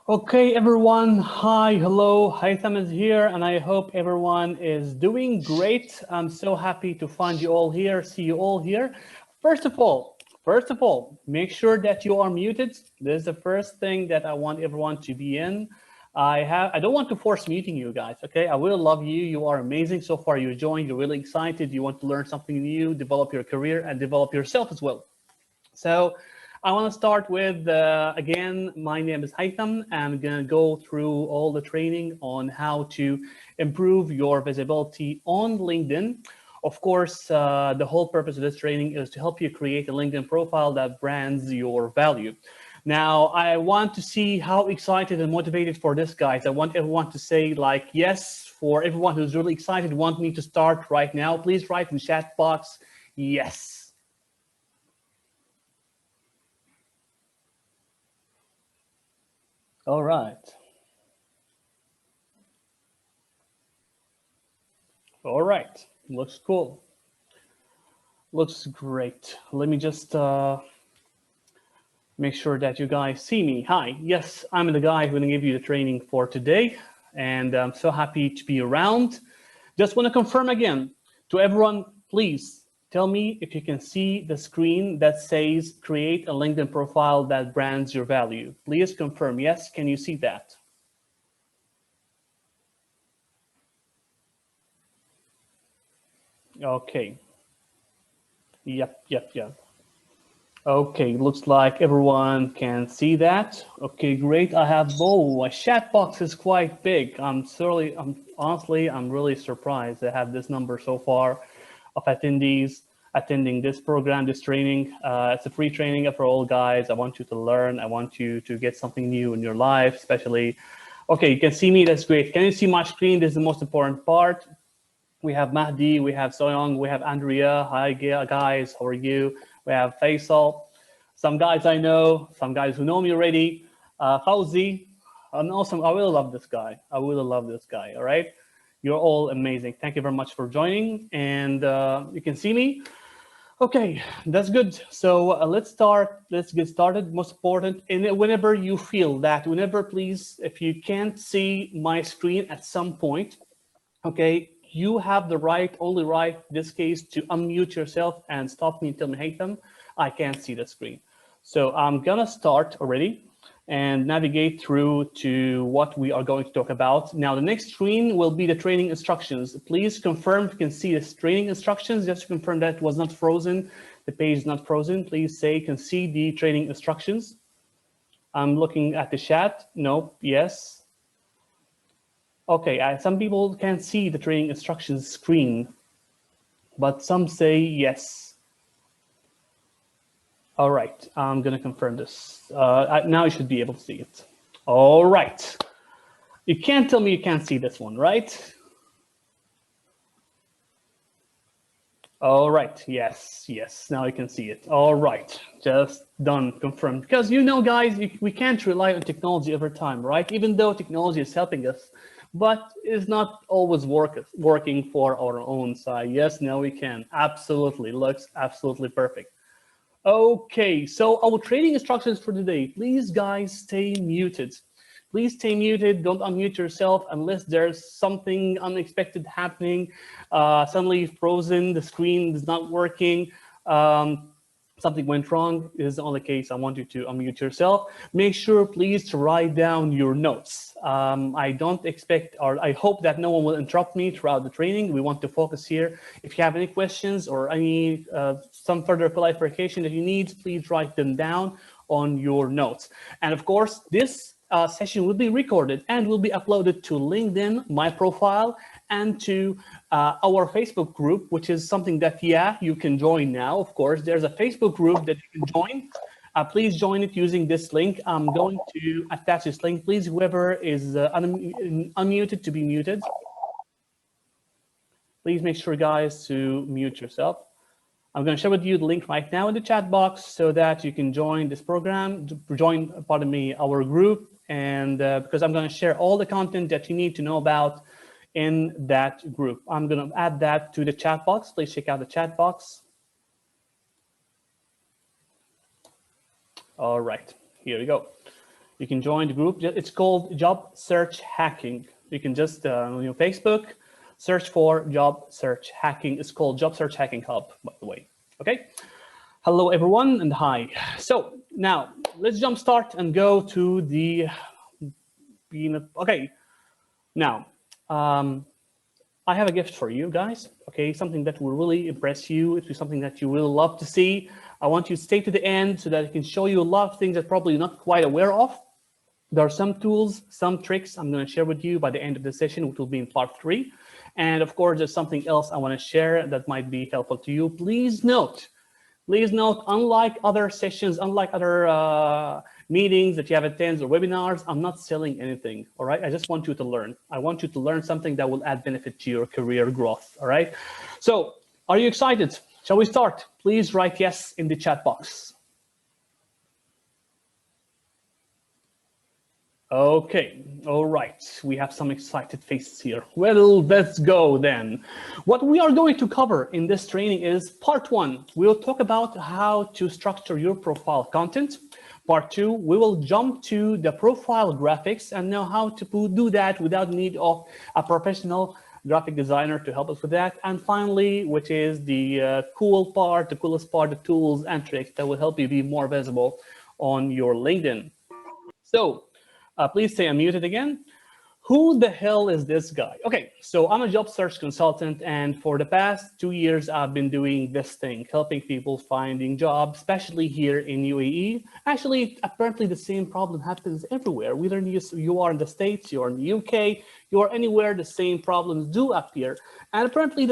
Okay, everyone. Hi, hello. 𝗬𝗃𝗃 is here, and I hope everyone is doing great. I'm so happy to find you all here, see you all here. First of all, make sure that you are muted. This is the first thing that I want everyone to be in. I don't want to force muting you guys, okay? I will love you. You are amazing. So far, you joined. You're really excited. You want to learn something new, develop your career, and develop yourself as well. So I want to start with, again, my name is 𝗬𝗃𝗃. I'm going to go through all the training on how to improve your visibility on LinkedIn. Of course, the whole purpose of this training is to help you create a LinkedIn profile that brands your value. Now, I want to see how excited and motivated for this, guys. I want everyone to say like, yes, for everyone who's really excited, want me to start right now, please write in the chat box, yes. All right. All right. Looks cool. Looks great. Let me just make sure that you guys see me. Hi. Yes, I'm the guy who's going to give you the training for today. And I'm so happy to be around. Just want to confirm again to everyone, please tell me if you can see the screen that says create a LinkedIn profile that brands your value. Please confirm. Yes, can you see that? Okay. Yep. Okay, looks like everyone can see that. Okay, great. I have, my chat box is quite big. Honestly, I'm really surprised to have this number so far of attendees attending this program, this training. It's a free training for all guys. I want you to learn. I want you to get something new in your life, especially. Okay, you can see me, that's great. Can you see my screen? This is the most important part. We have Mahdi, we have Soyoung, we have Andrea. Hi guys, how are you? We have Faisal. Some guys I know, some guys who know me already. 𝗬𝗂𝗹𝗃, an awesome, I really love this guy. I really love this guy, all right? You're all amazing. Thank you very much for joining. And you can see me. Okay, that's good. So let's get started. Most important, and whenever you feel that, please, if you can't see my screen at some point, okay, you have the right, only right, in this case, to unmute yourself and stop me and tell me, 𝗬𝗃𝗃, I can't see the screen. So I'm gonna start already and navigate through to what we are going to talk about. Now, the next screen will be the training instructions. Please confirm if you can see the training instructions, just to confirm that it was not frozen. The page is not frozen. Please say, can see the training instructions. I'm looking at the chat. No, yes. Okay, some people can't see the training instructions screen, but some say yes. All right, I'm gonna confirm this. Now you should be able to see it. All right. You can't tell me you can't see this one, right? All right, yes, now you can see it. All right, just done, confirmed. Because you know, guys, we can't rely on technology every time, right? Even though technology is helping us, but it's not always working for our own side. Yes, now we can, absolutely, looks absolutely perfect. Okay, so our training instructions for today, please guys, stay muted. Please stay muted, don't unmute yourself unless there's something unexpected happening, suddenly frozen, the screen is not working, something went wrong. This is the only case I want you to unmute yourself. Make sure, please, to write down your notes. I don't expect, or I hope that no one will interrupt me throughout the training. We want to focus here. If you have any questions or any some further clarification that you need, please write them down on your notes. And of course, this session will be recorded and will be uploaded to LinkedIn, my profile, and to our Facebook group, which is something that, yeah, you can join now. Of course, there's a Facebook group that you can join. Please join it using this link. I'm going to attach this link. Please, whoever is unmuted to be muted. Please make sure, guys, to mute yourself. I'm going to share with you the link right now in the chat box so that you can join this program, pardon me, our group. And because I'm going to share all the content that you need to know about in that group. I'm going to add that to the chat box. Please check out the chat box. All right, here we go. You can join the group. It's called Job Search Hacking. You can just, Facebook, search for Job Search Hacking. It's called Job Search Hacking Hub, by the way. Okay. Hello, everyone, and hi. So now let's jump start and go to the okay. Now, I have a gift for you guys. Okay, something that will really impress you. It's something that you will love to see. I want you to stay to the end so that I can show you a lot of things that probably you're not quite aware of. There are some tools, some tricks I'm going to share with you by the end of the session, which will be in part 3. And of course, there's something else I want to share that might be helpful to you. Please note, unlike other sessions, unlike other meetings that you have attended or webinars, I'm not selling anything, all right? I just want you to learn. I want you to learn something that will add benefit to your career growth, all right? So are you excited? Shall we start? Please write yes in the chat box. Okay, all right. We have some excited faces here. Well, let's go then. What we are going to cover in this training is part 1. We'll talk about how to structure your profile content. Part 2, we will jump to the profile graphics and know how to do that without need of a professional graphic designer to help us with that. And finally, which is the coolest part, the tools and tricks that will help you be more visible on your LinkedIn. So, please stay unmuted again. Who the hell is this guy? Okay, so I'm a job search consultant, and for the past 2 years, I've been doing this thing, helping people finding jobs, especially here in UAE. Actually, apparently the same problem happens everywhere. Whether you are in the States, you're in the UK, you're anywhere, the same problems do appear. And apparently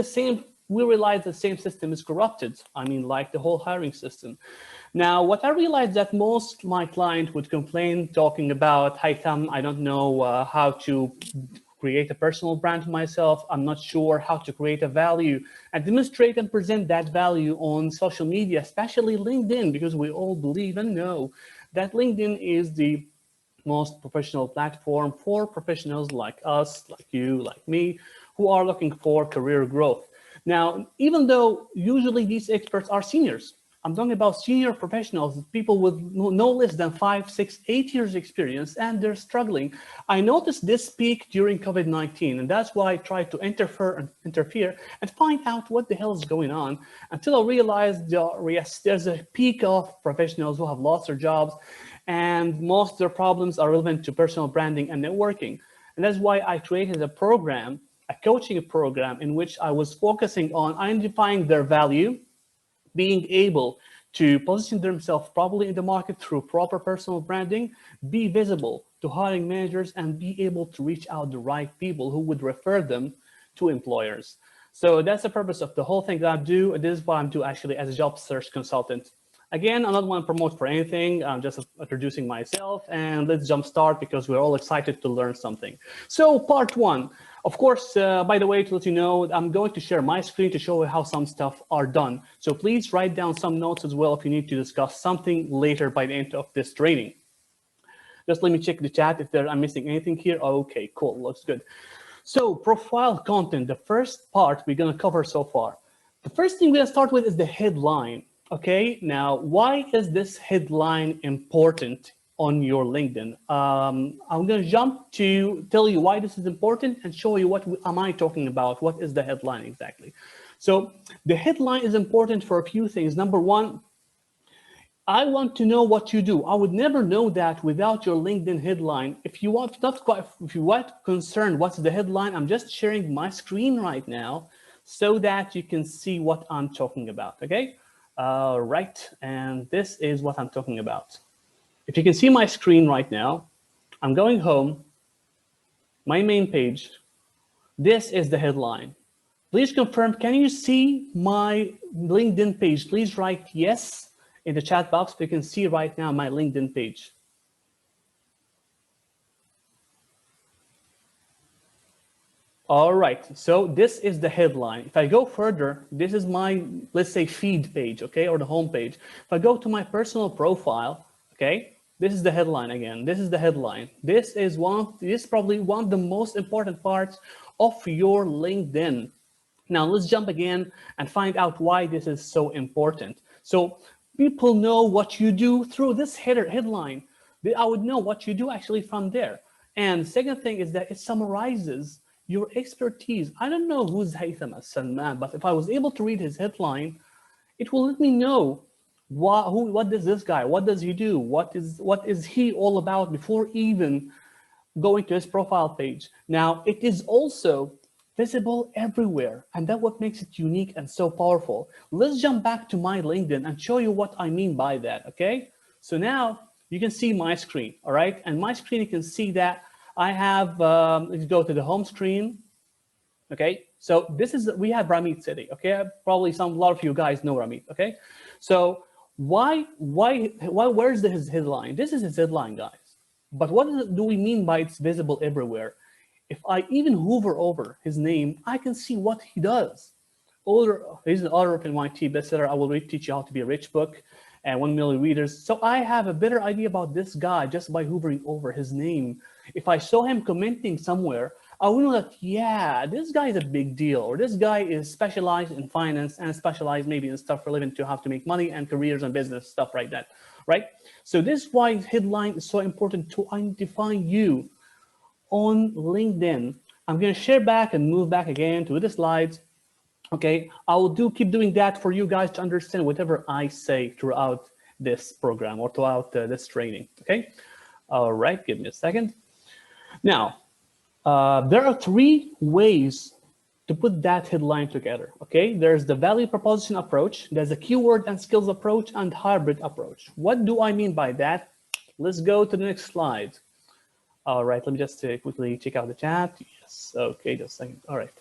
we realize the same system is corrupted. I mean, like the whole hiring system. Now, what I realized that most my clients would complain talking about, "Hi, Tam, I don't know how to create a personal brand for myself. I'm not sure how to create a value and demonstrate and present that value on social media, especially LinkedIn," because we all believe and know that LinkedIn is the most professional platform for professionals like us, like you, like me, who are looking for career growth. Now, even though usually these experts are seniors, I'm talking about senior professionals, people with no less than 5, 6, 8 years experience, and they're struggling. I noticed this peak during COVID-19, and that's why I tried to interfere and find out what the hell is going on, until I realized, yes, there's a peak of professionals who have lost their jobs, and most of their problems are relevant to personal branding and networking. And that's why I created a program, a coaching program, in which I was focusing on identifying their value, being able to position themselves properly in the market through proper personal branding, be visible to hiring managers, and be able to reach out the right people who would refer them to employers. So that's the purpose of the whole thing that I do. This is what I'm doing actually as a job search consultant. Again, I'm not want to promote for anything. I'm just introducing myself, and let's jump start because we're all excited to learn something. So part 1. Of course, by the way, to let you know, I'm going to share my screen to show you how some stuff are done. So please write down some notes as well if you need to discuss something later by the end of this training. Just let me check the chat if I'm missing anything here. Okay, cool, looks good. So profile content, the first part we're going to cover so far. The first thing we're going to start with is the headline. Okay, now why is this headline important on your LinkedIn? I'm going to jump to tell you why this is important and show you what am I talking about. What is the headline exactly? So the headline is important for a few things. Number one, I want to know what you do. I would never know that without your LinkedIn headline. If you want, if you want concerned what's the headline, I'm just sharing my screen right now so that you can see what I'm talking about. Okay, right, and this is what I'm talking about. If you can see my screen right now, I'm going home, my main page. This is the headline. Please confirm, can you see my LinkedIn page? Please write yes in the chat box so you can see right now my LinkedIn page. All right, so this is the headline. If I go further, this is my, let's say, feed page, okay, or the home page. If I go to my personal profile, okay, this is the headline again. This is the headline. This is probably one of the most important parts of your LinkedIn. Now let's jump again and find out why this is so important. So people know what you do through this headline. I would know what you do actually from there. And the second thing is that it summarizes your expertise. I don't know who's 𝗬𝗂𝗃𝗃, but if I was able to read his headline, it will let me know what does this guy, what does he do, what is he all about before even going to his profile page. Now, it is also visible everywhere, and that's what makes it unique and so powerful. Let's jump back to my LinkedIn and show you what I mean by that, okay? So now you can see my screen, all right? And my screen, you can see that I have, let's go to the home screen, okay? So this is, we have 𝗬𝗀𝗃𝗃𝗃, okay? Probably a lot of you guys know 𝗬𝗀𝗃, okay? So where's his headline? This is his headline, guys. But what do we mean by it's visible everywhere? If I even hover over his name, I can see what he does. He's an author of MIT bestseller, I Will Teach You How to Be a Rich book, and 1 million readers. So I have a better idea about this guy just by hovering over his name. If I saw him commenting somewhere, I would know that, yeah, this guy is a big deal, or this guy is specialized in finance and specialized maybe in stuff relevant to how to make money and careers and business, stuff like that, right? So this is why headline is so important to identify you on LinkedIn. I'm going to share back and move back again to the slides. Okay, I will keep doing that for you guys to understand whatever I say throughout this program or throughout this training. Okay, all right, give me a second. Now, there are 3 ways to put that headline together. Okay, there's the value proposition approach, there's a keyword and skills approach, and hybrid approach. What do I mean by that? Let's go to the next slide. All right, let me just quickly check out the chat. Yes, okay, just a second. All right,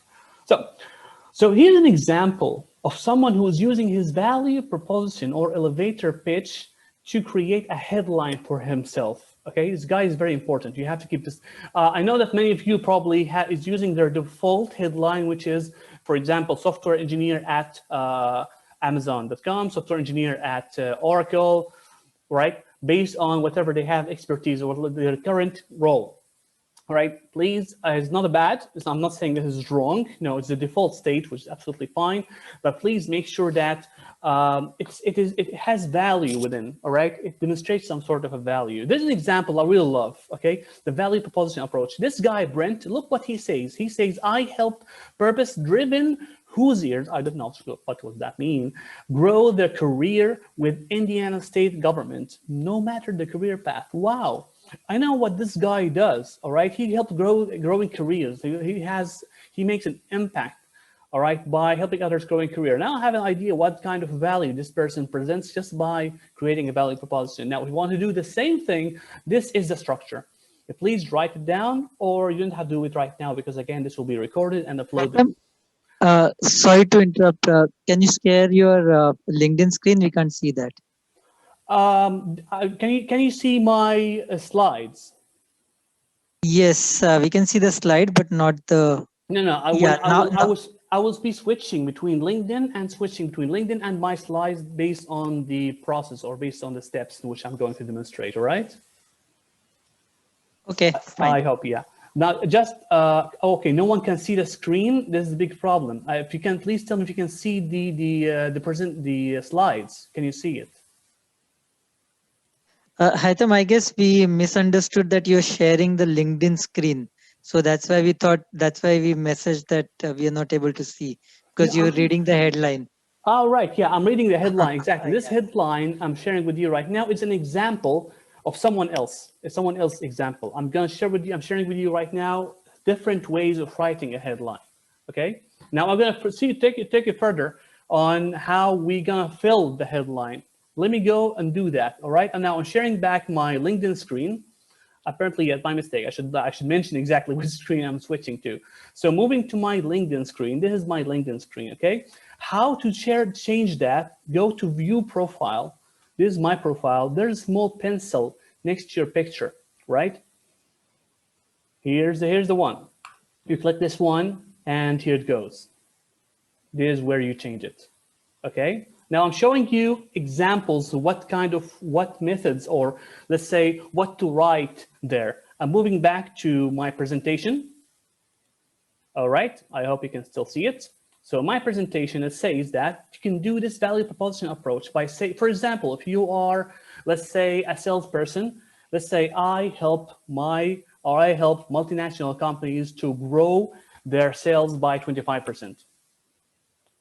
so here's an example of someone who is using his value proposition or elevator pitch to create a headline for himself. Okay, this guy is very important. You have to keep this. I know that many of you probably is using their default headline, which is, for example, software engineer at Amazon.com, software engineer at Oracle, right? Based on whatever they have expertise or their current role. All right, please, it's not a bad, I'm not saying this is wrong. No, it's the default state, which is absolutely fine. But please make sure that it has value within, all right? It demonstrates some sort of a value. This is an example I really love, okay? The value proposition approach. This guy, Brent, look what he says. He says, I help purpose-driven Hoosiers, I don't know what does that mean, grow their career with Indiana state government, no matter the career path. Wow. I know what this guy does, all right? He helps growing careers. He makes an impact, all right, by helping others growing career. Now I have an idea what kind of value this person presents just by creating a value proposition. Now, if we want to do the same thing, this is the structure. Please write it down, or you don't have to do it right now because, again, this will be recorded and uploaded. Sorry to interrupt. Can you share your LinkedIn screen? We can't see that. Can you see my slides? Yes, we can see the slide, but not the. No. I will be switching between LinkedIn and my slides based on the process or based on the steps which I'm going to demonstrate. All right. Okay. Fine. I hope, yeah. Now, just okay. No one can see the screen. This is a big problem. If you can, please tell me if you can see the slides. Can you see it? 𝗬𝗃𝗃𝗃, I guess we misunderstood that you're sharing the LinkedIn screen. So that's why we messaged that we are not able to see because you're reading the headline. Oh, right. Yeah, I'm reading the headline. Exactly. This headline I'm sharing with you right now is an example of someone else. It's someone else's example. I'm sharing with you right now different ways of writing a headline. Okay. Now I'm going to proceed, take it further on how we're going to fill the headline. Let me go and do that. All right. And now I'm sharing back my LinkedIn screen. Apparently, by mistake, I should mention exactly which screen I'm switching to. So moving to my LinkedIn screen, this is my LinkedIn screen, okay? How to change that, go to view profile. This is my profile. There's a small pencil next to your picture, right? Here's the one. You click this one and here it goes. This is where you change it, okay? Now I'm showing you examples of what methods, or let's say what to write there. I'm moving back to my presentation. All right, I hope you can still see it. So my presentation, it says that you can do this value proposition approach by, say, for example, if you are, let's say, a salesperson, Let's say I help multinational companies to grow their sales by 25%.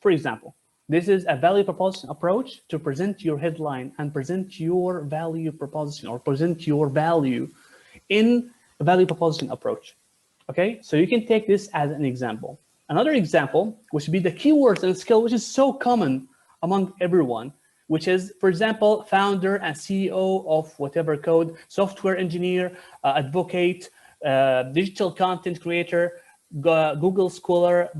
For example, this is a value proposition approach to present your headline and present your value proposition, or present your value in a value proposition approach. Okay, so you can take this as an example. Another example, which would be the keywords and skill, which is so common among everyone, which is, for example, founder and CEO of whatever code, software engineer, advocate, digital content creator, Google Scholar,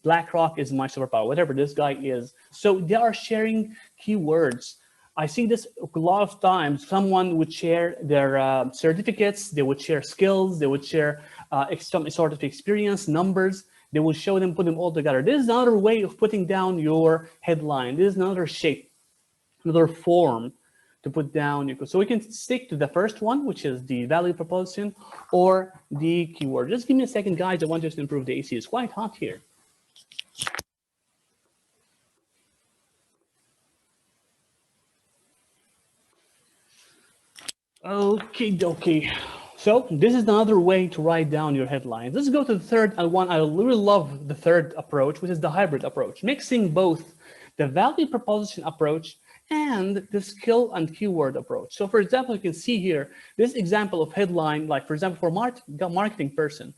BlackRock is my superpower, whatever this guy is. So they are sharing keywords. I see this a lot of times. Someone would share their certificates, they would share skills, they would share some sort of experience, numbers. They will show them, put them all together. This is another way of putting down your headline. This is another shape, another form to put down. So we can stick to the first one, which is the value proposition or the keyword. Just give me a second, guys. I want us to improve the AC. It's quite hot here. Okay. So this is another way to write down your headlines. Let's go to the third one. I really love the third approach, which is the hybrid approach, mixing both the value proposition approach and the skill and keyword approach. So for example, you can see here, this example of headline, like for example, for marketing person,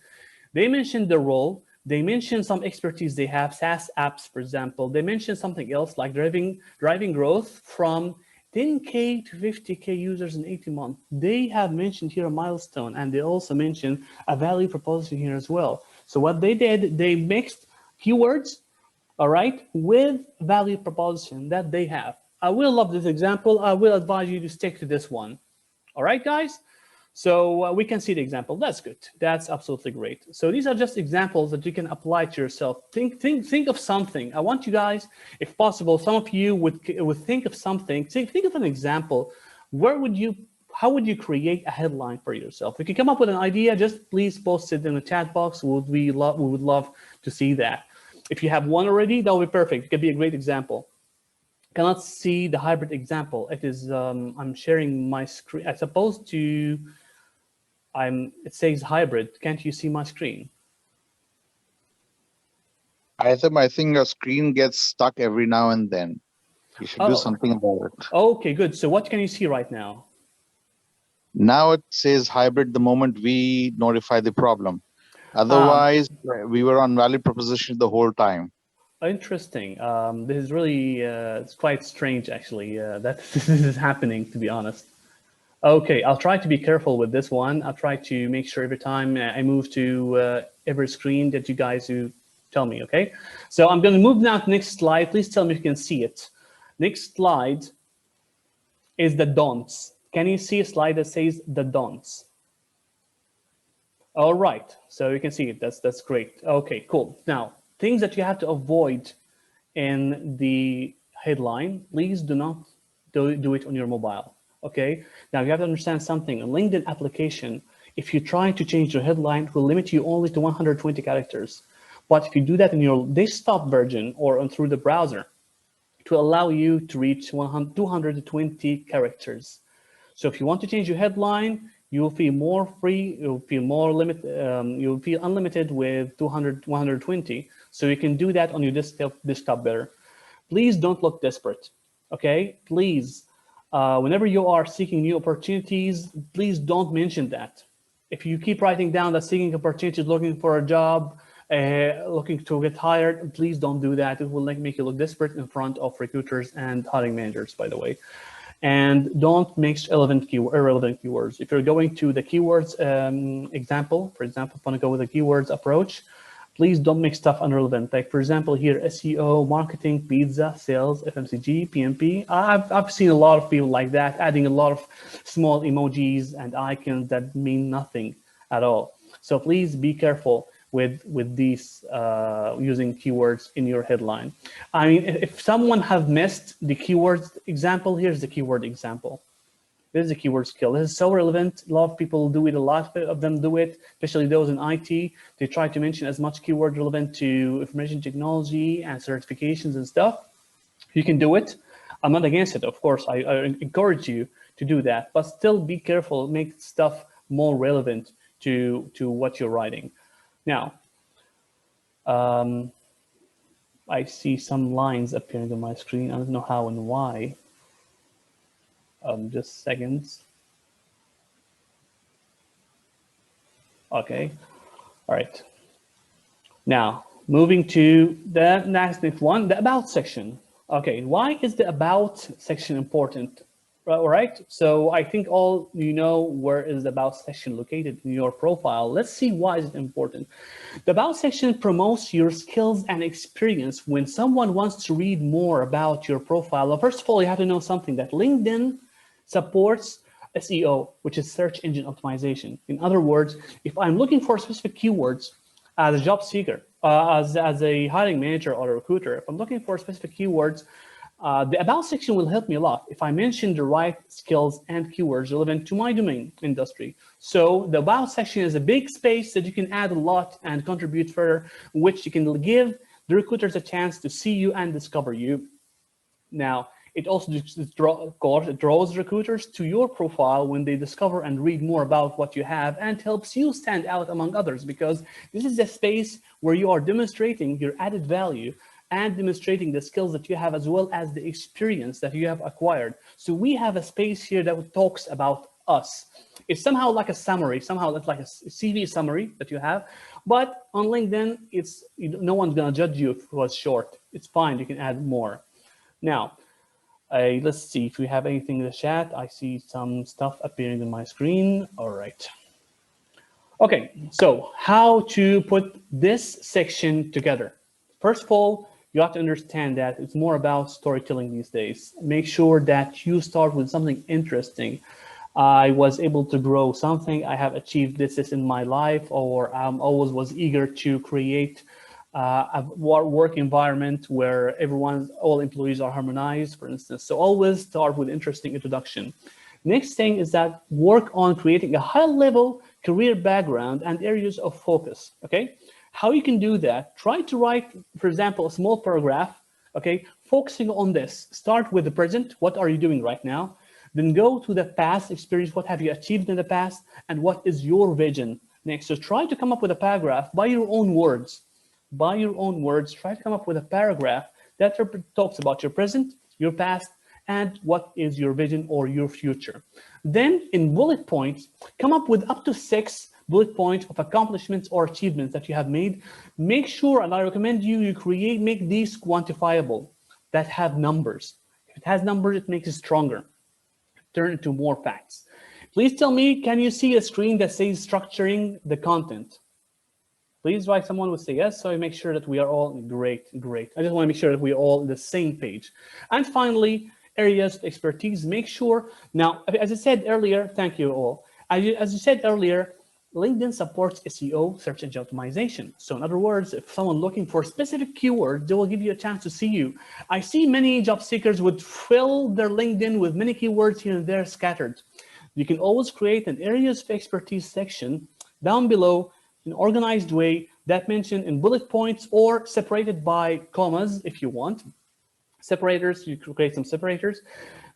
they mentioned the role, they mentioned some expertise they have, SaaS apps, for example. They mentioned something else like driving growth from 10K to 50K users in 18 months. They have mentioned here a milestone, and they also mentioned a value proposition here as well. So what they did, they mixed keywords, all right, with value proposition that they have. I will love this example. I will advise you to stick to this one. All right, guys? So we can see the example. That's good. That's absolutely great. So these are just examples that you can apply to yourself. Think of something. I want you guys, if possible, some of you would think of something. Think of an example. How would you create a headline for yourself? If you come up with an idea, just please post it in the chat box. We would love to see that. If you have one already, that would be perfect. It could be a great example. Cannot see the hybrid example. It is I'm sharing my screen as opposed to it says hybrid. Can't you see my screen? I think your screen gets stuck every now and then. You should do something about it. Okay, good. So what can you see right now? Now it says hybrid the moment we notify the problem. Otherwise, we were on value proposition the whole time. Interesting. This is really it's quite strange, actually, that this is happening, to be honest. Okay, I'll try to be careful with this one. I'll try to make sure every time I move to every screen that you guys do tell me, okay? So I'm going to move now to the next slide. Please tell me if you can see it. Next slide is the don'ts. Can you see a slide that says the don'ts? All right, so you can see it. That's great. Okay, cool. Now, things that you have to avoid in the headline, please do not do it on your mobile, okay? Now, you have to understand something. A LinkedIn application, if you try to change your headline, it will limit you only to 120 characters. But if you do that in your desktop version or through the browser, it will allow you to reach 220 characters. So if you want to change your headline, you will feel more free, you'll feel more you'll feel unlimited with 120. So you can do that on your desktop better. Please don't look desperate, okay? Please, whenever you are seeking new opportunities, please don't mention that. If you keep writing down that seeking opportunities, looking for a job, looking to get hired, please don't do that. It will make you look desperate in front of recruiters and hiring managers, by the way. And don't mix irrelevant keywords. If you're going to the keywords example, for example, if you want to go with a keywords approach, please don't mix stuff irrelevant. Like for example, here, SEO, marketing, pizza, sales, FMCG, PMP. I've seen a lot of people like that, adding a lot of small emojis and icons that mean nothing at all. So please be careful with these using keywords in your headline. I mean, if someone have missed the keywords example, here's the keyword example. This is a keyword skill. This is so relevant. A lot of people do it. A lot of them do it, especially those in IT. They try to mention as much keyword relevant to information technology and certifications and stuff. You can do it. I'm not against it, of course. I encourage you to do that, but still be careful, make stuff more relevant to what you're writing. Now, I see some lines appearing on my screen. I don't know how and why. Just seconds. Okay, all right. Now, moving to the next one, the about section. Okay, why is the about section important? All right, so I think all you know where is the about section located in your profile. Let's see why is it important. The about section promotes your skills and experience. When someone wants to read more about your profile, well, first of all, you have to know something that LinkedIn supports SEO, which is search engine optimization. In other words, if I'm looking for specific keywords as a job seeker, as a hiring manager or a recruiter, if I'm looking for specific keywords, the about section will help me a lot if I mention the right skills and keywords relevant to my domain industry. So the about section is a big space that you can add a lot and contribute further, which you can give the recruiters a chance to see you and discover you. Now, it also draws recruiters to your profile when they discover and read more about what you have, and helps you stand out among others, because this is a space where you are demonstrating your added value and demonstrating the skills that you have, as well as the experience that you have acquired. So we have a space here that talks about us. It's somehow like a summary, somehow it's like a CV summary that you have, but on LinkedIn, it's no one's gonna judge you if it was short. It's fine, you can add more. Now, let's see if we have anything in the chat. I see some stuff appearing on my screen. All right. Okay, so how to put this section together. First of all, you have to understand that it's more about storytelling these days. Make sure that you start with something interesting. I was able to grow something. I have achieved this in my life, or I always was eager to create a work environment where all employees are harmonized, for instance. So always start with interesting introduction. Next thing is that work on creating a high-level career background and areas of focus, okay? How you can do that, try to write, for example, a small paragraph, okay, focusing on this. Start with the present, what are you doing right now? Then go to the past experience, what have you achieved in the past, and what is your vision next? So try to come up with a paragraph by your own words. By your own words, try to come up with a paragraph that talks about your present, your past, and what is your vision or your future. Then in bullet points, come up with up to 6 bullet points of accomplishments or achievements that you have made. Make sure, and I recommend you make these quantifiable, that have numbers. If it has numbers, it makes it stronger. Turn into more facts. Please tell me, can you see a screen that says structuring the content? Please write, someone would say yes, so I make sure that we are all great. I just want to make sure that we're all on the same page. And finally, areas of expertise. Make sure, now, as I said earlier, thank you all. As you said earlier, LinkedIn supports SEO, search engine optimization. So in other words, if someone looking for specific keywords, they will give you a chance to see you. I see many job seekers would fill their LinkedIn with many keywords here and there scattered. You can always create an areas of expertise section down below in an organized way that mentioned in bullet points or separated by commas if you want. Separators, you create some separators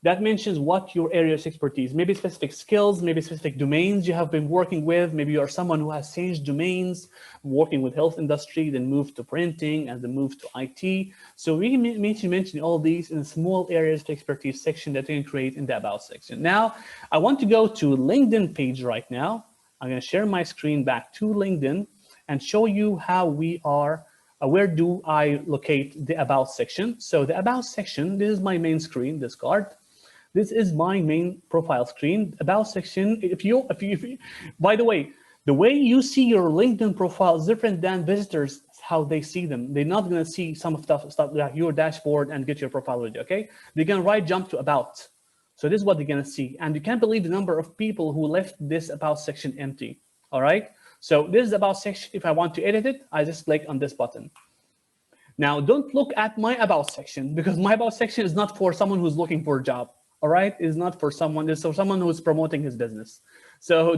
that mentions what your area of expertise, maybe specific skills, maybe specific domains you have been working with. Maybe you are someone who has changed domains, working with health industry, then moved to printing and then moved to IT. So we can mention all these in small areas of expertise section that you can create in the about section. Now, I want to go to LinkedIn page right now. I'm going to share my screen back to LinkedIn and show you how we are. Where do I locate the about section? So the about section, this is my main screen, this card. This is my main profile screen. About section, by the way you see your LinkedIn profile is different than visitors, how they see them. They're not gonna see some stuff like your dashboard and get your profile ready, okay? They're gonna jump to about. So this is what they're gonna see. And you can't believe the number of people who left this about section empty, all right? So this is about section. If I want to edit it, I just click on this button. Now, don't look at my about section, because my about section is not for someone who's looking for a job. All right, it's not for someone. It's for someone who's promoting his business. So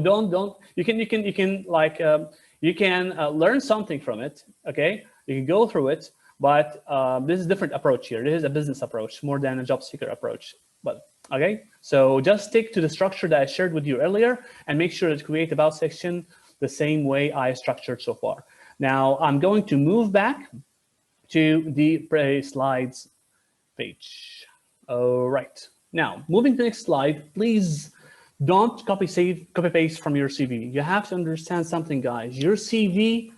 you can learn something from it. Okay, you can go through it, But this is a different approach here. This is a business approach more than a job seeker approach. But okay, so just stick to the structure that I shared with you earlier and make sure to create about section the same way I structured so far. Now I'm going to move back to the slides page. All right. Now, moving to the next slide, please don't copy paste from your CV. You have to understand something, guys. Your CV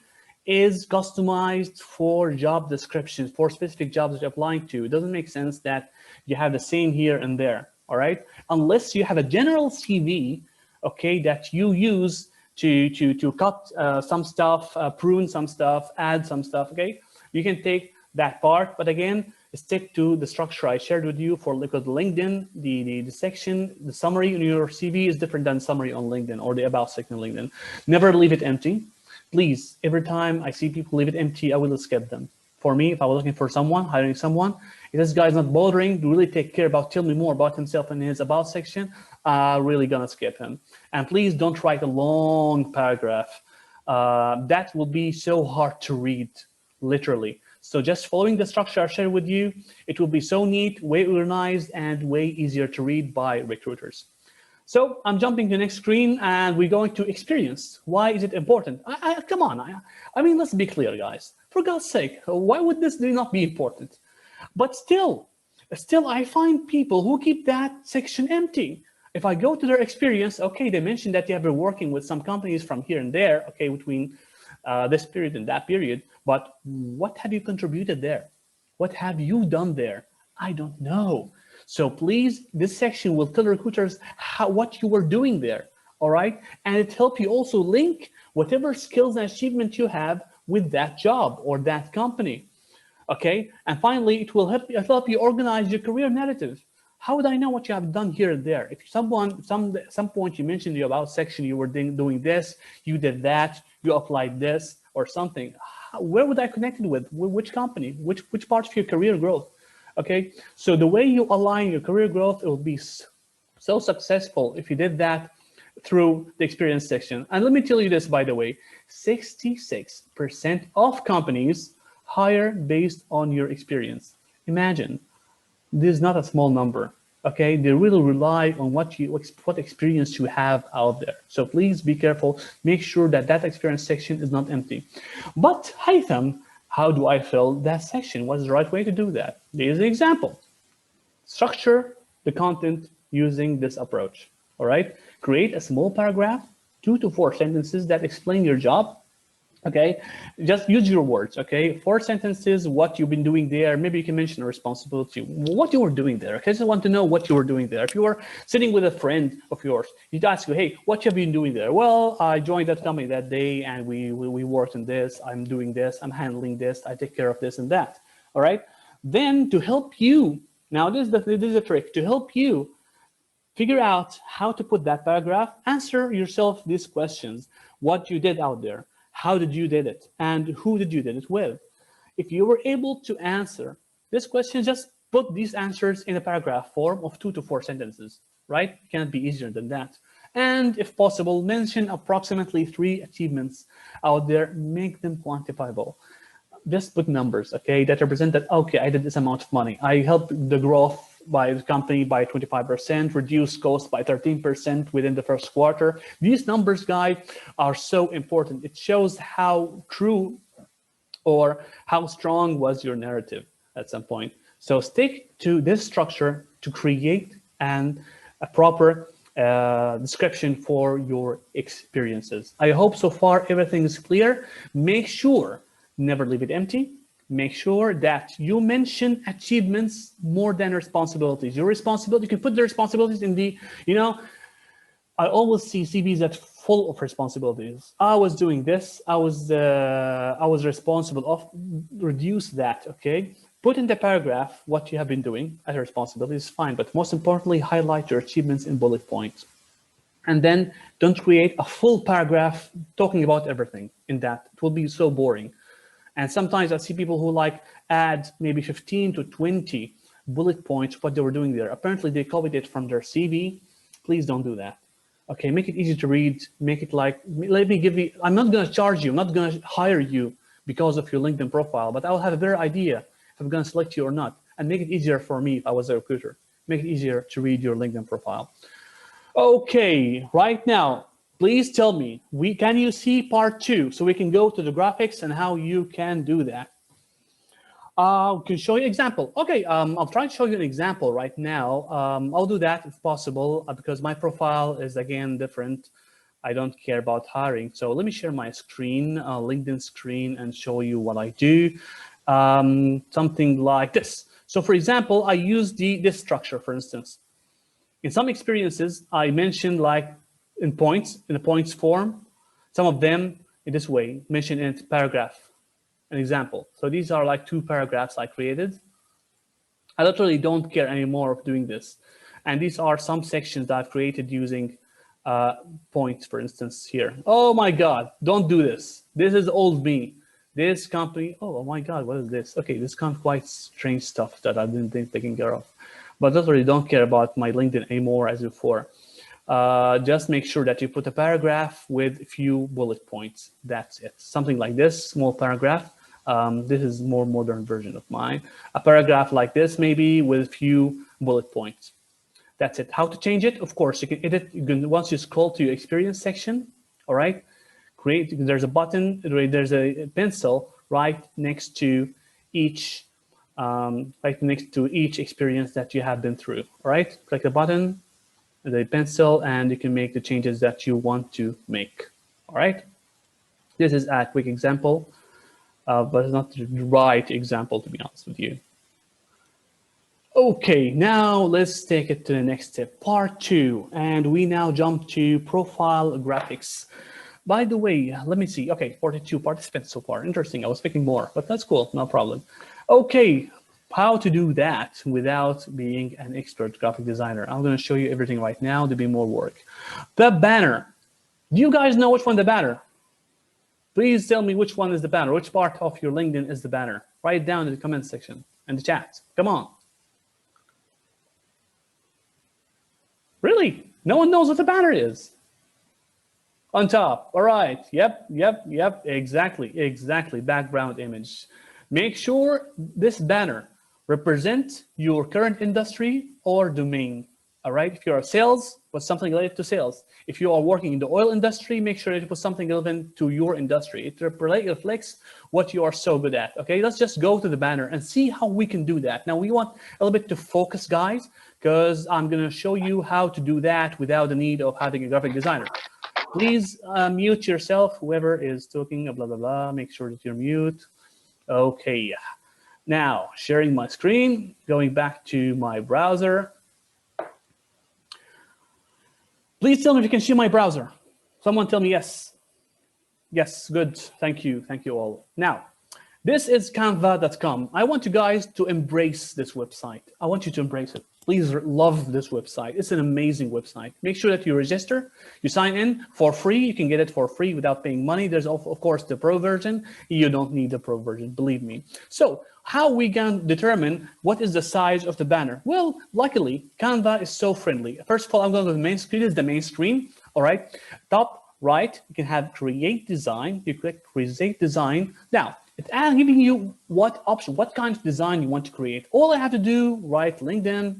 is customized for job descriptions, for specific jobs that you're applying to. It doesn't make sense that you have the same here and there, all right? Unless you have a general CV, okay, that you use to cut some stuff, prune some stuff, add some stuff, okay? You can take that part, but again, stick to the structure I shared with you for LinkedIn. The section, the summary in your CV is different than summary on LinkedIn or the about section on LinkedIn. Never leave it empty. Please, every time I see people leave it empty, I will skip them. For me, if I was looking for someone, hiring someone, if this guy's not bothering to really take care about, tell me more about himself in his about section, I'm really gonna skip him. And please don't write a long paragraph. That will be so hard to read, literally. So just following the structure I shared with you, it will be so neat, way organized, and way easier to read by recruiters. So I'm jumping to the next screen and we're going to experience. Why is it important? Come on, I mean, let's be clear, guys. For God's sake, why would this not be important? But still I find people who keep that section empty. If I go to their experience, okay, they mentioned that they have been working with some companies from here and there, okay, between this period and that period, but what have you contributed there? What have you done there? I don't know. So please, this section will tell recruiters what you were doing there, all right? And it helps you also link whatever skills and achievement you have with that job or that company, okay? And finally, it will help you organize your career narrative. How would I know what you have done here and there? If some point you mentioned your about section, you were doing this, you did that, you applied this or something, where would I connect it with? Which company? Which part of your career growth? Okay, so the way you align your career growth, it will be so successful if you did that through the experience section. And let me tell you this, by the way, 66% of companies hire based on your experience. Imagine, this is not a small number, okay? They really rely on what experience you have out there. So please be careful, make sure that that experience section is not empty. But 𝗬𝗃, how do I fill that section? What is the right way to do that? Here's an example. Structure the content using this approach, all right? Create a small paragraph, 2 to 4 sentences that explain your job, okay? Just use your words, okay? 4 sentences, what you've been doing there. Maybe you can mention a responsibility, what you were doing there. Okay, I just want to know what you were doing there. If you were sitting with a friend of yours, you'd ask you, hey, what have you been doing there? Well, I joined that company that day and we worked on this, I'm doing this, I'm handling this, I take care of this and that, all right? Then to help you, now this is a trick, to help you figure out how to put that paragraph, answer yourself these questions, what you did out there, how did you did it, and who did you did it with? If you were able to answer this question, just put these answers in a paragraph form of 2 to 4 sentences, right? It can't be easier than that. And if possible, mention approximately 3 achievements out there, make them quantifiable. Just put numbers, okay, that represent that, okay, I did this amount of money. I helped the growth by the company by 25%, reduce costs by 13% within the first quarter. These numbers, guys, are so important. It shows how true or how strong was your narrative at some point. So stick to this structure to create a proper description for your experiences. I hope so far everything is clear. Make sure, never leave it empty. Make sure that you mention achievements more than responsibilities. Your responsibility, you can put the responsibilities in the, I always see CVs that full of responsibilities. I was doing this, I was responsible of, reduce that, okay? Put in the paragraph what you have been doing as a responsibility is fine, but most importantly, highlight your achievements in bullet points. And then don't create a full paragraph talking about everything in that. It will be so boring. And sometimes I see people who add maybe 15 to 20 bullet points, what they were doing there. Apparently they copied it from their CV. Please don't do that. Okay, make it easy to read. Make it let me give you, I'm not gonna charge you, I'm not gonna hire you because of your LinkedIn profile, but I'll have a better idea if I'm going to select you or not, and make it easier for me if I was a recruiter. Make it easier to read your LinkedIn profile. Okay, right now, please tell me, can you see part 2 so we can go to the graphics and how you can do that? Can show you an example. Okay, I'll try to show you an example right now. I'll do that if possible because my profile is again different. I don't care about hiring. So let me share my screen, LinkedIn screen, and show you what I do. Something like this. So for example, I use this structure, for instance. In some experiences, I mentioned like in the points form, some of them in this way, mentioned in paragraph, an example. So these are like 2 paragraphs I created. I literally don't care anymore of doing this. And these are some sections that I've created using points, for instance, here. Oh my God, don't do this. This is old me. This company, oh my God, what is this? Okay, this comes quite strange stuff that I didn't think taken care of. But literally don't care about my LinkedIn anymore as before. Just make sure that you put a paragraph with a few bullet points. That's it. Something like this, small paragraph. This is more modern version of mine. A paragraph like this, maybe with a few bullet points. That's it. How to change it? Of course, you can edit. You can, once you scroll to your experience section, all right, there's a button, there's a pencil right next to each experience that you have been through. All right, click the button, the pencil, and you can make the changes that you want to make. All right, this is a quick example, but it's not the right example, to be honest with you. Okay, now let's take it to the next step, part 2, and we now jump to profile graphics. By the way, let me see. Okay, 42 participants so far. Interesting. I was picking more, but that's cool. No problem. Okay, how to do that without being an expert graphic designer. I'm going to show you everything right now to be more work. The banner. Do you guys know which one the banner? Please tell me which one is the banner. Which part of your LinkedIn is the banner? Write it down in the comment section and the chat. Come on. Really? No one knows what the banner is. On top. All right. Yep. Exactly. Background image. Make sure this banner represents your current industry or domain. All right. If you're a sales, put something related to sales. If you are working in the oil industry, make sure it put something relevant to your industry. It reflects what you are so good at. Okay. Let's just go to the banner and see how we can do that. Now we want a little bit to focus, guys, because I'm going to show you how to do that without the need of having a graphic designer. Please mute yourself, whoever is talking, blah, blah, blah. Make sure that you're mute. Okay. Now, sharing my screen, going back to my browser. Please tell me if you can see my browser. Someone tell me yes. Yes, good. Thank you. Thank you all. Now, this is Canva.com. I want you guys to embrace this website. I want you to embrace it. Please love this website. It's an amazing website. Make sure that you register, you sign in for free. You can get it for free without paying money. There's, of course, the pro version. You don't need the pro version, believe me. So how we can determine what is the size of the banner? Well, luckily, Canva is so friendly. First of all, I'm going to the main screen. This is the main screen. All right. Top right, you can have create design. You click create design. Now, it's giving you what option, what kind of design you want to create. All I have to do, write LinkedIn,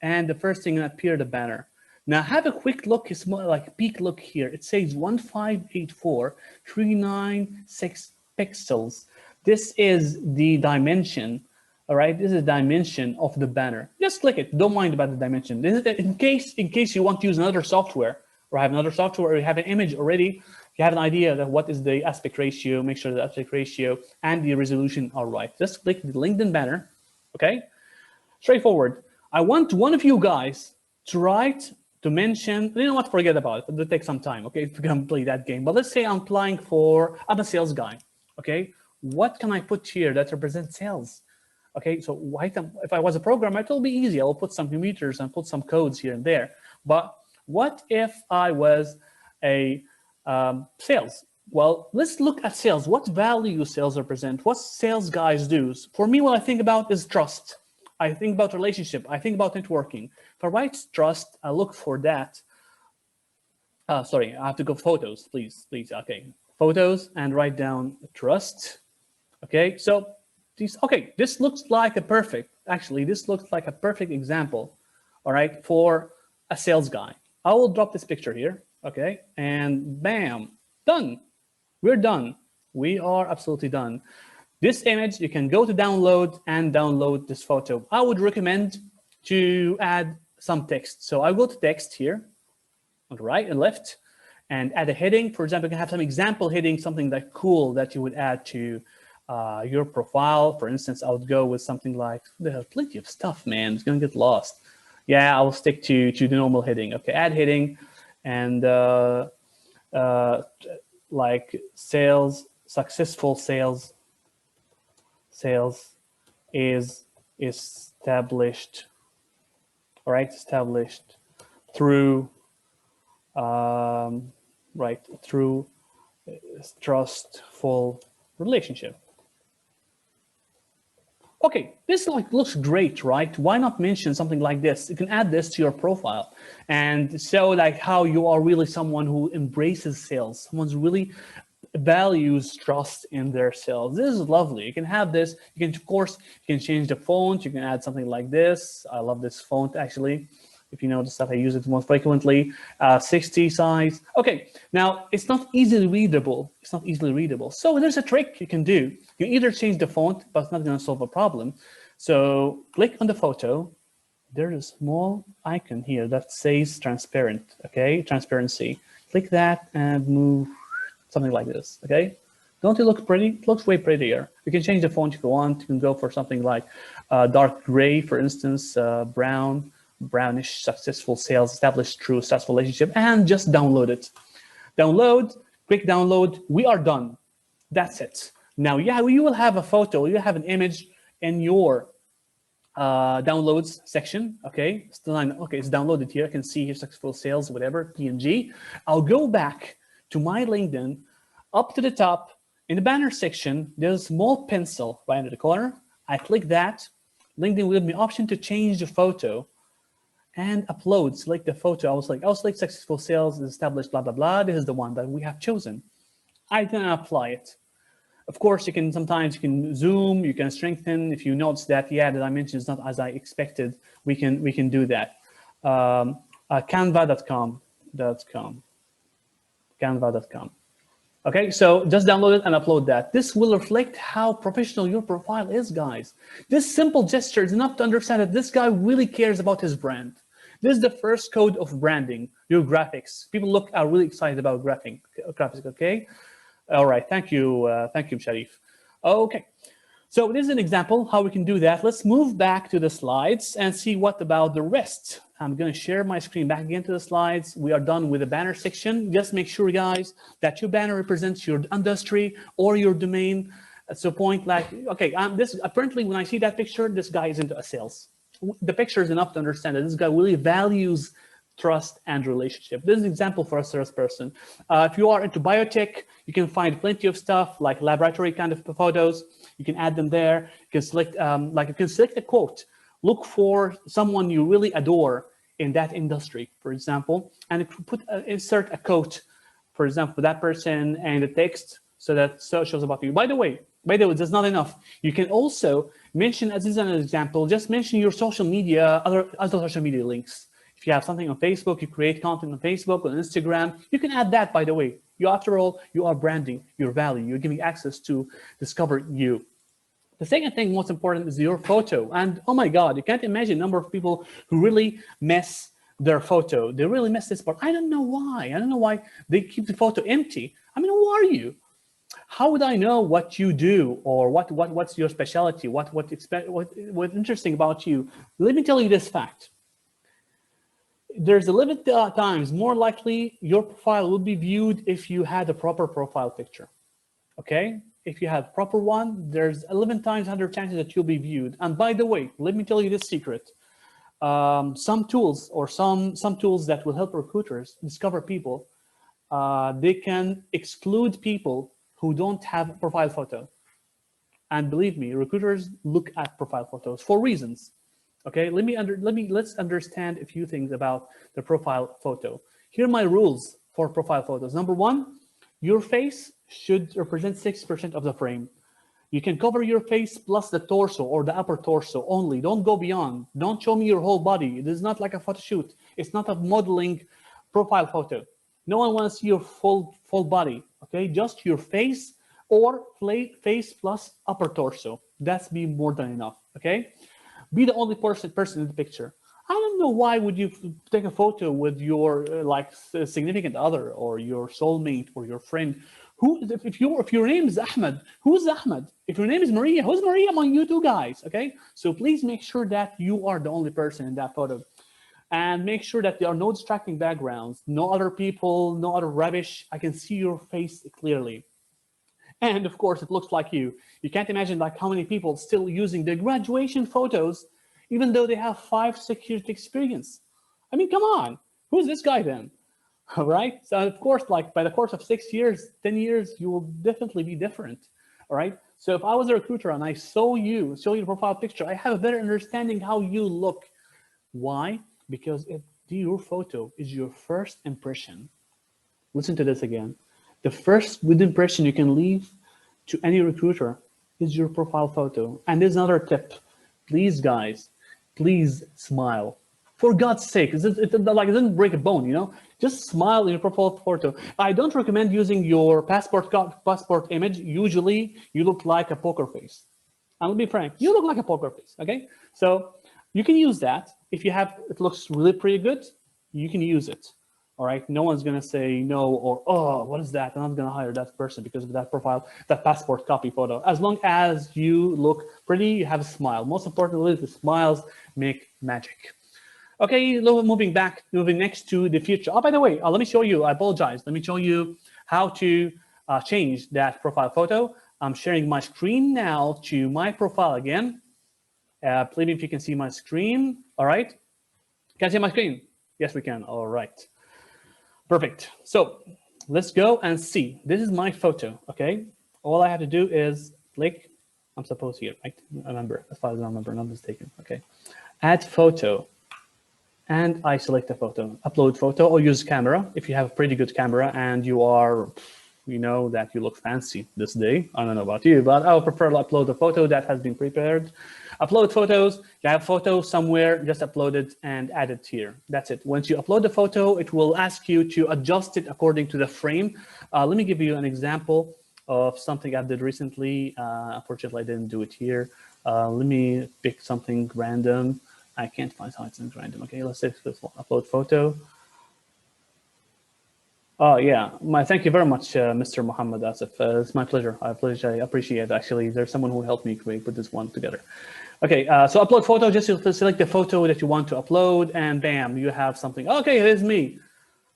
and the first thing appear the banner. Now have a quick look, it's more like a peek look here. It says 1584.396 pixels. This is the dimension, all right? This is the dimension of the banner. Just click it, don't mind about the dimension. This is in case you want to use another software, or have another software, or you have an image already, you have an idea that what is the aspect ratio, make sure the aspect ratio and the resolution are right. Just click the LinkedIn banner, okay? Straightforward. I want one of you guys to mention, you know what, forget about it, it'll take some time, okay, to complete that game. But let's say I'm a sales guy, okay? What can I put here that represents sales? Okay, so if I was a programmer, it will be easy. I'll put some meters and put some codes here and there. But what if I was a sales? Well, let's look at sales. What value sales represent? What sales guys do? For me, what I think about is trust. I think about relationship. I think about networking. If I write trust, I look for that. Sorry, I have to go photos, please. Okay, photos, and write down trust. Okay, so this looks like a perfect, actually, this looks like a perfect example, all right, for a sales guy. I will drop this picture here, okay, and bam, done. We're done. We are absolutely done. This image, you can go to download and download this photo. I would recommend to add some text. So I go to text here, on the right and left, and add a heading. For example, you can have some example heading, something like cool that you would add to your profile. For instance, I would go with something like, there's plenty of stuff, man, it's gonna get lost. Yeah, I will stick to the normal heading. Okay, add heading, and like sales, successful sales is established, all right, established through through trustful relationship. Okay, this looks great, right? Why not mention something like this? You can add this to your profile and show how you are really someone who embraces sales, someone's really values trust in their sales. This is lovely. You can have this. You can, of course, you can change the font. You can add something like this. I love this font, actually. If you notice that I use it most frequently, 60 size. Okay, now it's not easily readable. It's not easily readable. So there's a trick you can do. You can either change the font, but it's not going to solve a problem. So click on the photo. There's a small icon here that says transparent, okay, transparency. Click that and move something like this, okay? Don't it look pretty? It looks way prettier. You can change the font if you want. You can go for something like dark gray, for instance, brown, brownish, successful sales, established through successful relationship, and just download it. Download, quick download, we are done. That's it. Now, yeah, you will have a photo, you have an image in your downloads section, okay? It's downloaded here. I can see here successful sales, whatever, PNG. I'll go back to my LinkedIn, up to the top, in the banner section, there's a small pencil right in the corner. I click that. LinkedIn will give me option to change the photo and upload, select the photo. I'll select successful sales, established, blah, blah, blah. This is the one that we have chosen. I then apply it. Of course, sometimes you can zoom, you can strengthen. If you notice that, yeah, the dimension is not as I expected, we can do that. Canva.com. Canva.com. Okay, so just download it and upload that. This will reflect how professional your profile is, guys. This simple gesture is enough to understand that this guy really cares about his brand. This is the first code of branding, your graphics. People are really excited about graphics, okay? All right, thank you, Sharif. Okay, so this is an example how we can do that. Let's move back to the slides and see what about the rest. I'm going to share my screen back again to the slides. We are done with the banner section. Just make sure, guys, that your banner represents your industry or your domain. At some point, okay, apparently when I see that picture, this guy is into a sales. The picture is enough to understand that this guy really values trust and relationship. This is an example for a salesperson. If you are into biotech, you can find plenty of stuff like laboratory kind of photos. You can add them there. You can select, you can select a quote. Look for someone you really adore in that industry, for example, and insert a quote, for example, for that person and the text so that it shows about you. By the way, that's not enough. You can also mention, as an example, just mention your social media, other social media links. If you have something on Facebook, you create content on Facebook, on Instagram, you can add that, by the way. After all, you are branding your value. You're giving access to discover you. The second thing, most important, is your photo. And oh my God, you can't imagine the number of people who really mess their photo. They really mess this part. I don't know why. I don't know why they keep the photo empty. I mean, who are you? How would I know what you do or what's your specialty? What's interesting about you? Let me tell you this fact. There's 11 times more likely your profile will be viewed if you had a proper profile picture. Okay? If you have proper one, there's 11 times 100 chances that you'll be viewed. And by the way, let me tell you this secret. Some tools that will help recruiters discover people, they can exclude people who don't have a profile photo. And believe me, recruiters look at profile photos for reasons. Okay, let's understand a few things about the profile photo. Here are my rules for profile photos. Number one, your face should represent 6% of the frame. You can cover your face plus the torso or the upper torso only. Don't go beyond. Don't show me your whole body. It is not like a photo shoot. It's not a modeling profile photo. No one wants to see your full body, okay? Just your face or face plus upper torso. That's be more than enough, okay? Be the only person in the picture. I don't know why would you take a photo with your like significant other or your soulmate or your friend. If your name is Ahmed, who's Ahmed? If your name is Maria, who's Maria among you two guys? Okay, so please make sure that you are the only person in that photo, and make sure that there are no distracting backgrounds, no other people, no other rubbish. I can see your face clearly, and of course it looks like you. You can't imagine like how many people still using their graduation photos, even though they have 5-6 years of experience. I mean, come on, who's this guy then? All right. So of course, like by the course of 6 years, 10 years, you will definitely be different. All right. So if I was a recruiter and I saw your profile picture, I have a better understanding how you look. Why? Because your photo is your first impression. Listen to this again. The first good impression you can leave to any recruiter is your profile photo. And there's another tip. Please, guys, please smile. For God's sake, it doesn't break a bone, you know? Just smile in your profile photo. I don't recommend using your passport image. Usually, you look like a poker face. I'll be frank, you look like a poker face, okay? So you can use that. If you have, it looks really pretty good, you can use it, all right? No one's gonna say no or, oh, what is that? I'm not gonna hire that person because of that profile, that passport copy photo. As long as you look pretty, you have a smile. Most importantly, the smiles make magic. Okay, moving next to the future. Oh, by the way, let me show you, I apologize. Let me show you how to change that profile photo. I'm sharing my screen now to my profile again. Please, if you can see my screen. All right. Can I see my screen? Yes, we can. All right. Perfect. So let's go and see. This is my photo, okay? All I have to do is click. I'm supposed here, right? Remember, as far as I remember, not mistaken, okay? Add photo. And I select a photo, upload photo, or use camera. If you have a pretty good camera and you are, you know, that you look fancy this day. I don't know about you, but I would prefer to upload a photo that has been prepared. Upload photos, you have photo somewhere, just upload it and add it here. That's it. Once you upload the photo, it will ask you to adjust it according to the frame. Let me give you an example of something I did recently. Unfortunately, I didn't do it here. Let me pick something random. I can't find something random. Okay, let's say this one, upload photo. Oh yeah, thank you very much, Mr. Muhammad Asif. It's my pleasure. I appreciate it. Actually, there's someone who helped me put this one together. Okay, so upload photo. Just select the photo that you want to upload, and bam, you have something. Okay, here's me.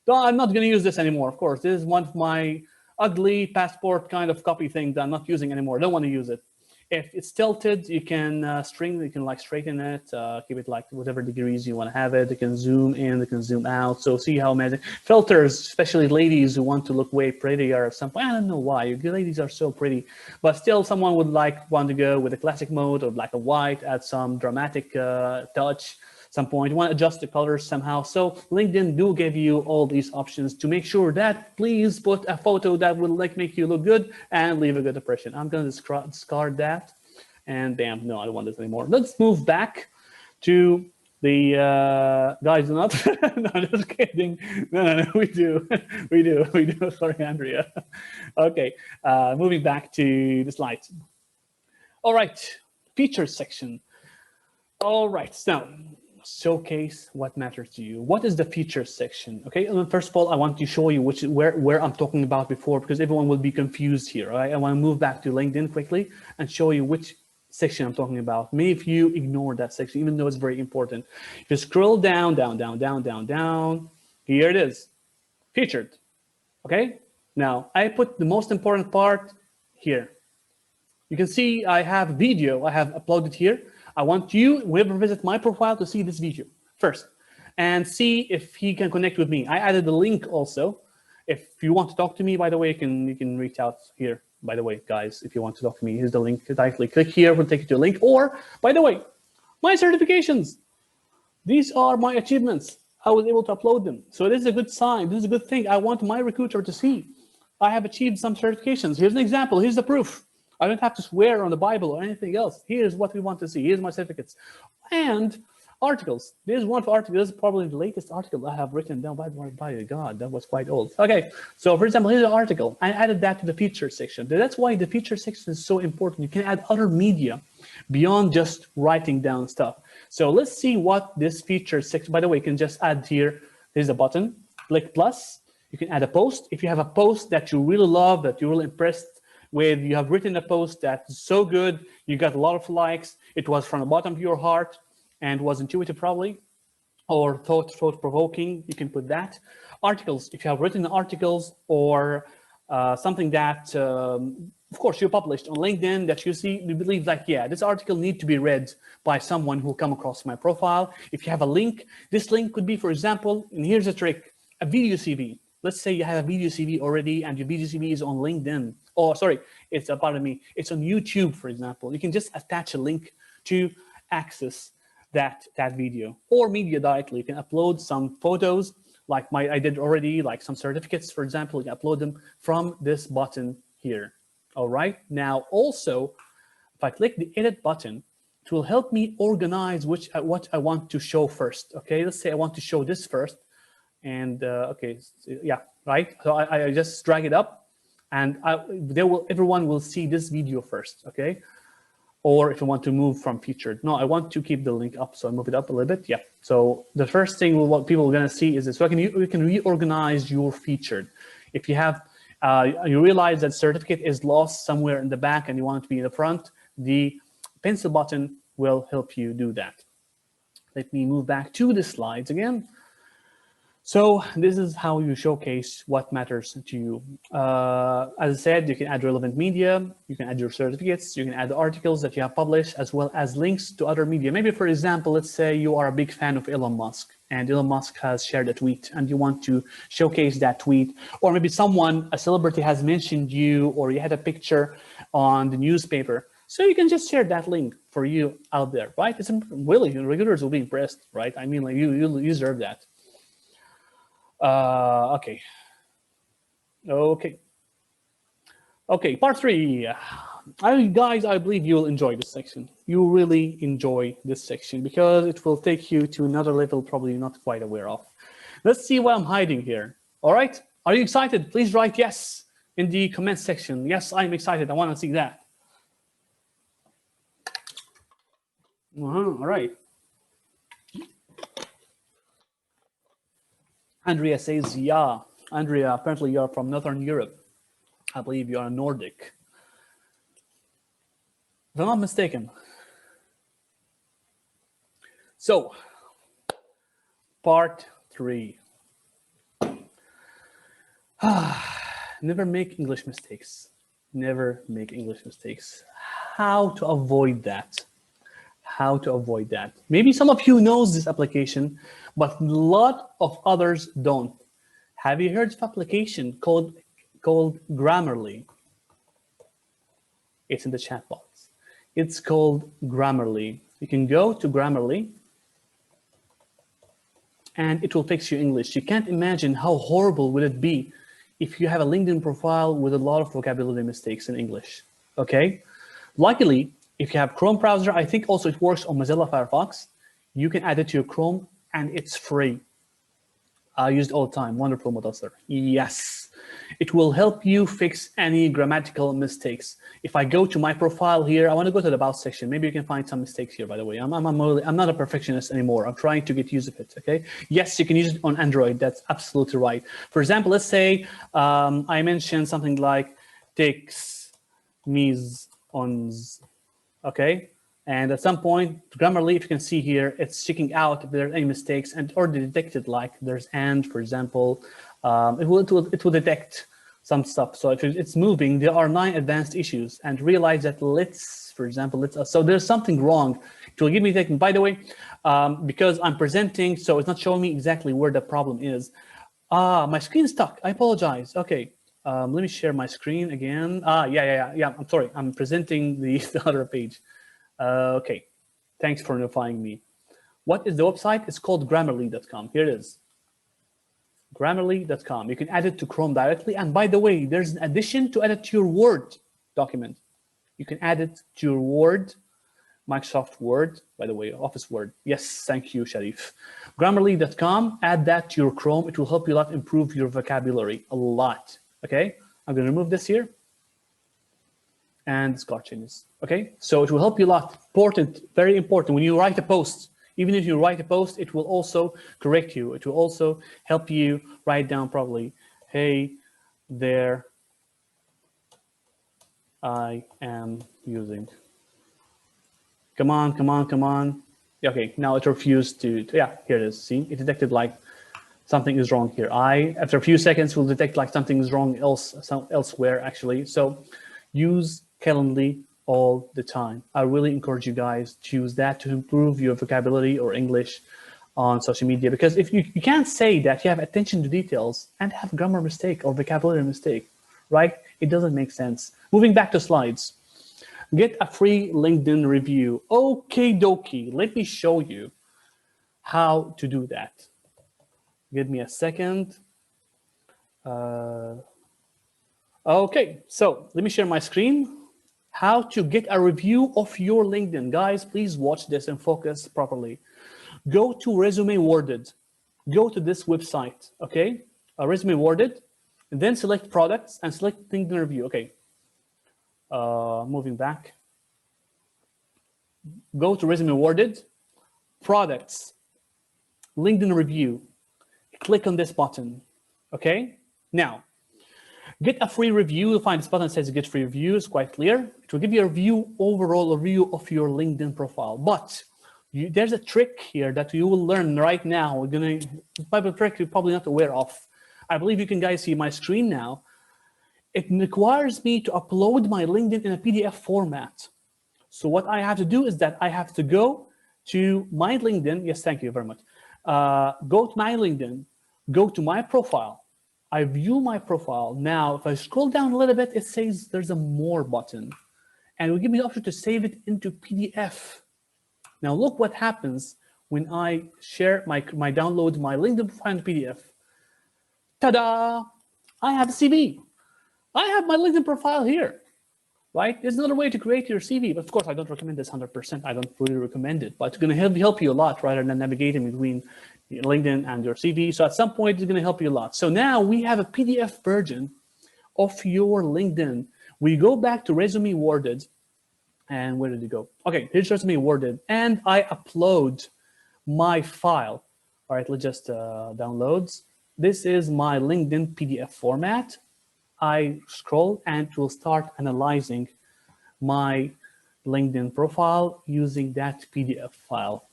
No, I'm not going to use this anymore. Of course, this is one of my ugly passport kind of copy thing that I'm not using anymore. Don't want to use it. If it's tilted, you can like straighten it, keep it like whatever degrees you want to have it. You can zoom in, you can zoom out. So see how amazing. Filters, especially ladies who want to look way prettier at some point. I don't know why, you ladies are so pretty, but still someone would want to go with a classic mode or black and white, add some dramatic touch. Some point, you want to adjust the colors somehow. So LinkedIn do give you all these options to make sure that please put a photo that will make you look good and leave a good impression. I'm going to discard that, and bam, no, I don't want this anymore. Let's move back to the guys. Not, no, just kidding. No, we do. Sorry, Andrea. Okay, moving back to the slides. All right, features section. All right, so showcase what matters to you. What is the features section? Okay, first of all, I want to show you where I'm talking about before, because everyone will be confused here. Right? I want to move back to LinkedIn quickly and show you which section I'm talking about. Many of you ignore that section, even though it's very important. If you scroll down, here it is, featured. Okay, now I put the most important part here. You can see I have video I have uploaded here. I want you, whoever visits my profile, to see this video first and see if he can connect with me. I added the link also. If you want to talk to me, by the way, you can reach out here. By the way, guys, if you want to talk to me, here's the link. Directly click here, we'll take you to a link. Or, by the way, my certifications. These are my achievements. I was able to upload them. So this is a good sign. This is a good thing. I want my recruiter to see. I have achieved some certifications. Here's an example. Here's the proof. I don't have to swear on the Bible or anything else. Here's what we want to see. Here's my certificates. And articles. There's one for articles. This is probably the latest article I have written down. By God, that was quite old. Okay, so for example, here's an article. I added that to the feature section. That's why the feature section is so important. You can add other media beyond just writing down stuff. So let's see what this feature section, by the way, you can just add here. There's a button, click plus. You can add a post. If you have a post that you really love, that you're really impressed with, you have written a post that's so good, you got a lot of likes, it was from the bottom of your heart, and was intuitive probably, or thought-provoking, you can put that. Articles, if you have written articles or something that, of course, you published on LinkedIn that you see, you believe like, yeah, this article needs to be read by someone who come across my profile. If you have a link, this link could be, for example, and here's a trick, a video CV. Let's say you have a video CV already and your video CV is on LinkedIn. Oh, sorry, it's pardon me, it's on YouTube, for example. You can just attach a link to access that video or media directly. You can upload some photos like I did already, like some certificates, for example. You can upload them from this button here. All right. Now, also, if I click the edit button, it will help me organize what I want to show first. Okay, let's say I want to show this first. And okay, yeah, right. So I just drag it up, and everyone will see this video first. Okay. Or if you want to move from featured. No, I want to keep the link up, so I move it up a little bit. Yeah. So the first thing what people are going to see is this. So you can reorganize your featured. If you have, you realize that certificate is lost somewhere in the back and you want it to be in the front, the pencil button will help you do that. Let me move back to the slides again. So this is how you showcase what matters to you. As I said, you can add relevant media, you can add your certificates, you can add the articles that you have published, as well as links to other media. Maybe, for example, let's say you are a big fan of Elon Musk, and Elon Musk has shared a tweet, and you want to showcase that tweet. Or maybe a celebrity has mentioned you, or you had a picture on the newspaper. So you can just share that link for you out there, right? It's really, regulars will be impressed, right? I mean, like you deserve that. Okay, part 3. Guys, I believe you will enjoy this section. You really enjoy this section because it will take you to another level probably you're not quite aware of. Let's see what I'm hiding here. All right, are you excited? Please write yes in the comment section. Yes, I'm excited. I want to see that. All right. Andrea says, yeah. Andrea, apparently you're from Northern Europe. I believe you are Nordic. If I'm not mistaken. So, part 3. Never make English mistakes. Never make English mistakes. How to avoid that? How to avoid that? Maybe some of you knows this application, but a lot of others don't. Have you heard of application called Grammarly? It's in the chat box. It's called Grammarly. You can go to Grammarly and it will fix your English. You can't imagine how horrible would it be if you have a LinkedIn profile with a lot of vocabulary mistakes in English, okay? Luckily, if you have Chrome browser, I think also it works on Mozilla Firefox. You can add it to your Chrome and it's free. I use it all the time. Wonderful, Mudassir. Yes, it will help you fix any grammatical mistakes. If I go to my profile here, I want to go to the About section. Maybe you can find some mistakes here, by the way. I'm not a perfectionist anymore. I'm trying to get used to it, okay? Yes, you can use it on Android. That's absolutely right. For example, let's say I mentioned something like takes, me's, ons, okay? And at some point, Grammarly, if you can see here, it's checking out if there are any mistakes and already detected, like there's and, for example, it will detect some stuff. So if it's moving, there are 9 advanced issues and realize that for example, so there's something wrong. It will give me taking, by the way, because I'm presenting, so it's not showing me exactly where the problem is. My screen is stuck. I apologize. Okay. Let me share my screen again. Yeah. I'm sorry. I'm presenting the other page. Okay, thanks for notifying me. What is the website? It's called Grammarly.com. Here it is. Grammarly.com. You can add it to Chrome directly. And by the way, there's an addition to add it to your Word document. You can add it to your Word, Microsoft Word, by the way, Office Word. Yes, thank you, Sharif. Grammarly.com, add that to your Chrome. It will help you a lot improve your vocabulary a lot. Okay, I'm going to remove this here. And Scott changes. Okay, so it will help you a lot. Important, very important. When you write a post, even if you write a post, it will also correct you. It will also help you write down properly. Hey there, I am using. Come on, come on, come on. Okay, now it refused to, yeah, here it is. See, it detected like something is wrong here. After a few seconds, will detect like something is wrong elsewhere actually. So use Calendly all the time. I really encourage you guys to use that to improve your vocabulary or English on social media, because if you can't say that you have attention to details and have grammar mistake or vocabulary mistake, right? It doesn't make sense. Moving back to slides. Get a free LinkedIn review. Okay, dokie. Let me show you how to do that. Give me a second. Okay, so let me share my screen. How to get a review of your LinkedIn. Guys, please watch this and focus properly. Go to Resume Worded. Go to this website, okay? Resume Worded, and then select products and select LinkedIn review. Okay, moving back. Go to Resume Worded, products, LinkedIn review. Click on this button, okay? Now, get a free review. You'll find this button that says get free review. It's quite clear. It will give you a review, overall review of your LinkedIn profile. But there's a trick here that you will learn right now. We're gonna, a trick you're probably not aware of. I believe you can guys see my screen now. It requires me to upload my LinkedIn in a PDF format. So what I have to do is that I have to go to my LinkedIn. Yes, thank you very much. Go to my LinkedIn, go to my profile. I view my profile. Now, if I scroll down a little bit, it says there's a more button. And it will give me the option to save it into PDF. Now, look what happens when I share my download my LinkedIn profile in PDF. Ta-da! I have a CV. I have my LinkedIn profile here. Right? There's another way to create your CV, but of course I don't recommend this 100%. I don't really recommend it, but it's going to help you a lot rather than navigating between LinkedIn and your CV. So at some point it's going to help you a lot. So now we have a PDF version of your LinkedIn. We go back to Resume Worded, and where did it go? Okay, here's Resume Worded, and I upload my file. All right, let's just downloads. This is my LinkedIn PDF format. I scroll and it will start analyzing my LinkedIn profile using that PDF file.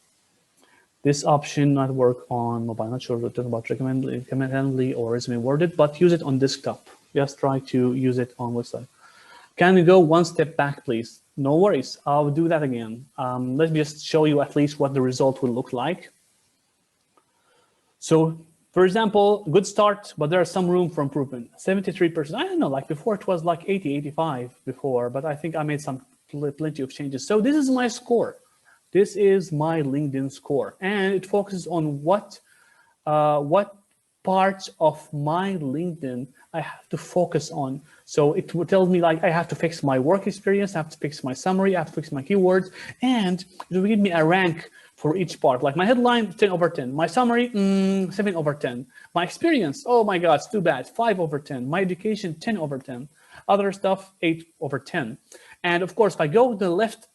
This option not work on mobile. Not sure what to talk about recommendedly or Resume Worded, but use it on desktop. Just try to use it on website. Can we go one step back, please? No worries. I'll do that again. Let me just show you at least what the result will look like. So, for example, good start, but there's some room for improvement. 73%. I don't know, like before it was like 80, 85 before, but I think I made some plenty of changes. So this is my score. This is my LinkedIn score, and it focuses on what parts of my LinkedIn I have to focus on. So it tells me like I have to fix my work experience, I have to fix my summary, I have to fix my keywords, and it will give me a rank for each part. Like my headline, 10 over 10. My summary, 7 over 10. My experience, oh my God, it's too bad, 5 over 10. My education, 10 over 10. Other stuff, 8 over 10. And of course, if I go to the left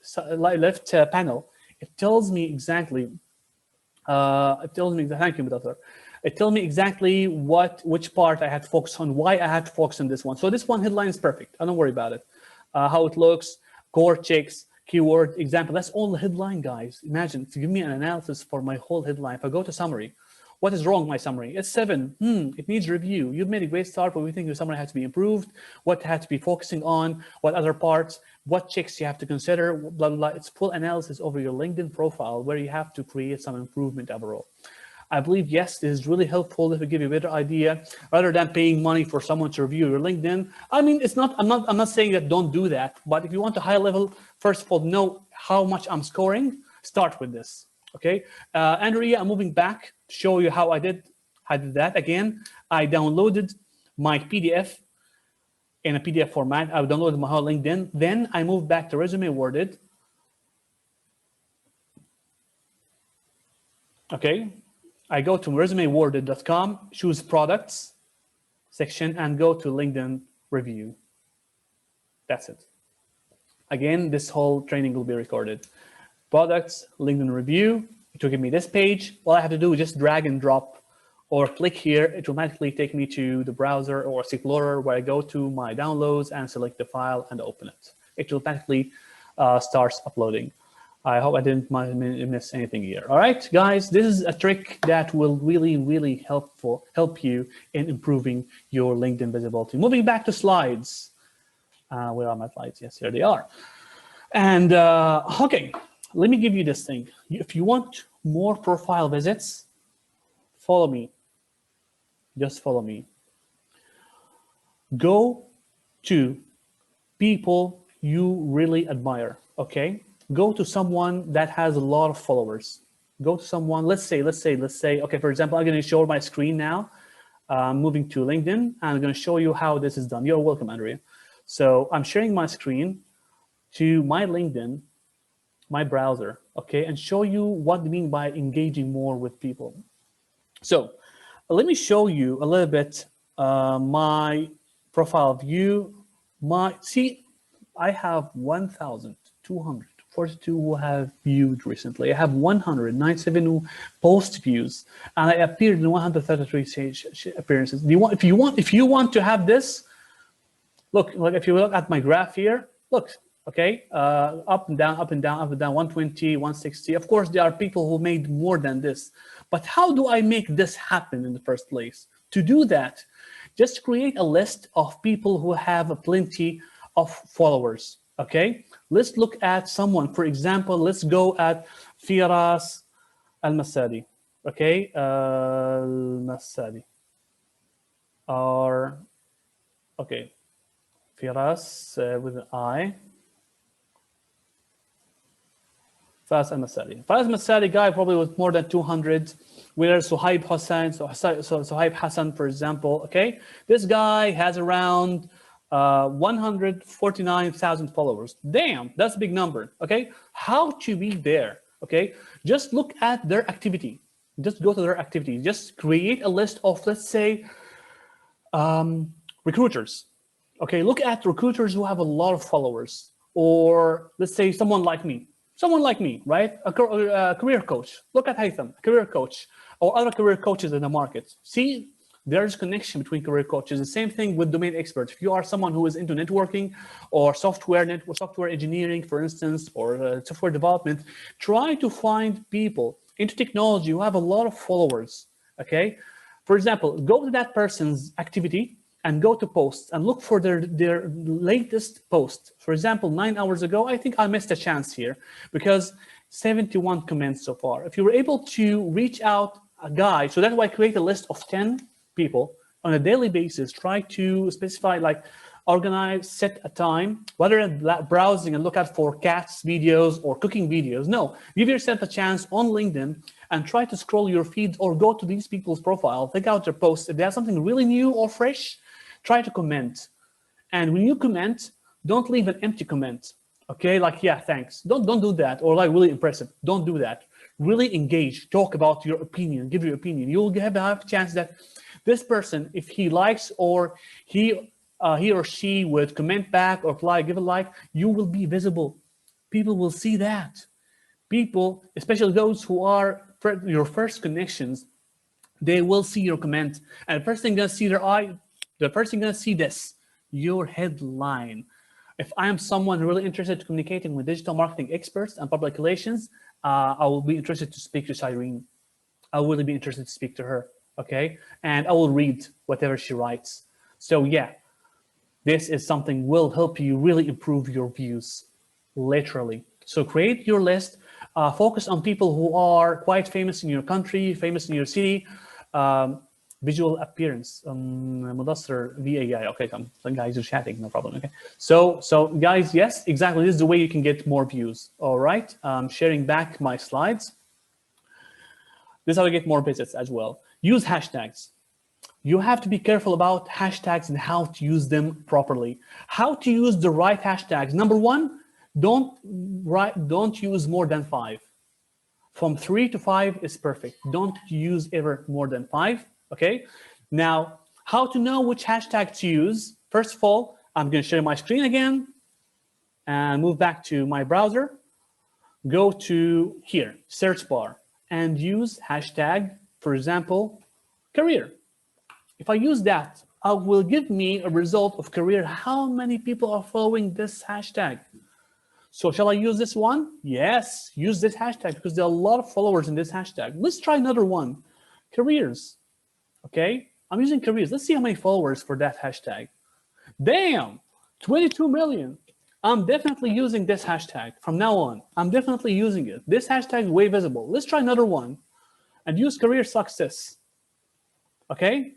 panel, it tells me exactly, thank you, Mudathar. It tells me exactly which part I had to focus on, why I had to focus on this one. So this one headline is perfect. I don't worry about it. How it looks, core checks, keyword example. That's all the headline, guys. Imagine to give me an analysis for my whole headline. If I go to summary, what is wrong with my summary? It's 7. It needs review. You've made a great start, but we think your summary has to be improved. What had to be focusing on? What other parts? What checks you have to consider? Blah, blah, blah. It's full analysis over your LinkedIn profile where you have to create some improvement overall. I believe, yes, this is really helpful if we give you a better idea rather than paying money for someone to review your LinkedIn. I mean, it's not, I'm not saying that don't do that, but if you want a high level, first of all, know how much I'm scoring, start with this, okay? Andrea, I'm moving back to show you how I did that. Again, I downloaded my PDF in a PDF format. I would download my whole LinkedIn. Then I move back to Resume Worded. Okay, I go to resumeworded.com, choose products section, and go to LinkedIn review. That's it. Again, this whole training will be recorded. Products, LinkedIn review. It will give me this page. All I have to do is just drag and drop or click here. It will automatically take me to the browser or Explorer where I go to my downloads and select the file and open it. It will automatically starts uploading. I hope I didn't miss anything here. All right, guys, this is a trick that will really help you in improving your LinkedIn visibility. Moving back to slides. Where are my slides? Yes, here they are. And okay, let me give you this thing. If you want more profile visits, follow me. Just follow me. Go to people you really admire, okay? Go to someone that has a lot of followers. Go to someone, let's say, okay, for example, I'm gonna show my screen now. Moving to LinkedIn, and I'm gonna show you how this is done. You're welcome, Andrea. So I'm sharing my screen to my LinkedIn, my browser, okay, and show you what I mean by engaging more with people. So let me show you a little bit my profile view. See, I have 1,242 who have viewed recently. I have 197 post views, and I appeared in 133 appearances. If you want to have this, look, if you look at my graph here, look, okay, up and down, up and down, up and down, 120, 160. Of course, there are people who made more than this. But how do I make this happen in the first place? To do that, just create a list of people who have plenty of followers, okay? Let's look at someone, for example, let's go at 𝗬𝗶𝘀𝗃𝗃𝗃, okay? 𝗬𝗶𝘀𝗃𝗃𝗃, or, okay. 𝗬𝗶𝘀𝗃𝗃𝗃 with an I. 𝗬𝗶𝘀𝗃𝗃𝗃 guy probably with more than 200. Whereas 𝗬𝗂𝗂𝗃 Hassan, for example, okay? This guy has around 149,000 followers. Damn, that's a big number, okay? How to be there, okay? Just look at their activity. Just go to their activity. Just create a list of, let's say, recruiters. Okay, look at recruiters who have a lot of followers, or let's say someone like me, right? A career coach. Look at Haytham, career coach, or other career coaches in the market. See, there's connection between career coaches. The same thing with domain experts. If you are someone who is into networking or software engineering, for instance, or software development, try to find people into technology who have a lot of followers, okay? For example, go to that person's activity and go to posts and look for their latest post. For example, 9 hours ago, I think I missed a chance here because 71 comments so far. If you were able to reach out a guy, so that's why I create a list of 10 people on a daily basis, try to specify, like, organize, set a time, whether browsing and look out for cats videos or cooking videos. No, give yourself a chance on LinkedIn and try to scroll your feed or go to these people's profile, take out their posts. If they have something really new or fresh, try to comment. And when you comment, don't leave an empty comment, okay? Like, yeah, thanks. Don't do that, or like, really impressive. Don't do that. Really engage, talk about your opinion, give your opinion. You'll have a chance that this person, if he likes or he or she would comment back or give a like, you will be visible. People will see that. People, especially those who are your first connections, they will see your comment. And the first thing gonna see the first thing gonna see this, your headline. If I am someone really interested in communicating with digital marketing experts and public relations, I will be interested to speak to Cyrene. I will really be interested to speak to her, okay? And I will read whatever she writes. So yeah, this is something will help you really improve your views, literally. So create your list, focus on people who are quite famous in your country, famous in your city, visual appearance, 𝗬𝗶𝘀𝗃𝗃𝗃𝗃. Okay, some guys are chatting, no problem, okay? So guys, yes, exactly, this is the way you can get more views, all right? Sharing back my slides. This is how you get more visits as well. Use hashtags. you have to be careful about hashtags and how to use them properly. How to use the right hashtags. Number one, don't use more than 5. From 3 to 5 is perfect. Don't use ever more than 5, okay? Now, how to know which hashtag to use? First of all, I'm gonna share my screen again and move back to my browser. Go to here, search bar, and use hashtag, for example, career. If I use that, it will give me a result of career. How many people are following this hashtag? So shall I use this one? Yes, use this hashtag because there are a lot of followers in this hashtag. Let's try another one, careers, okay? I'm using careers. Let's see how many followers for that hashtag. Damn, 22 million. I'm definitely using this hashtag from now on. I'm definitely using it. This hashtag is way visible. Let's try another one and use career success, okay?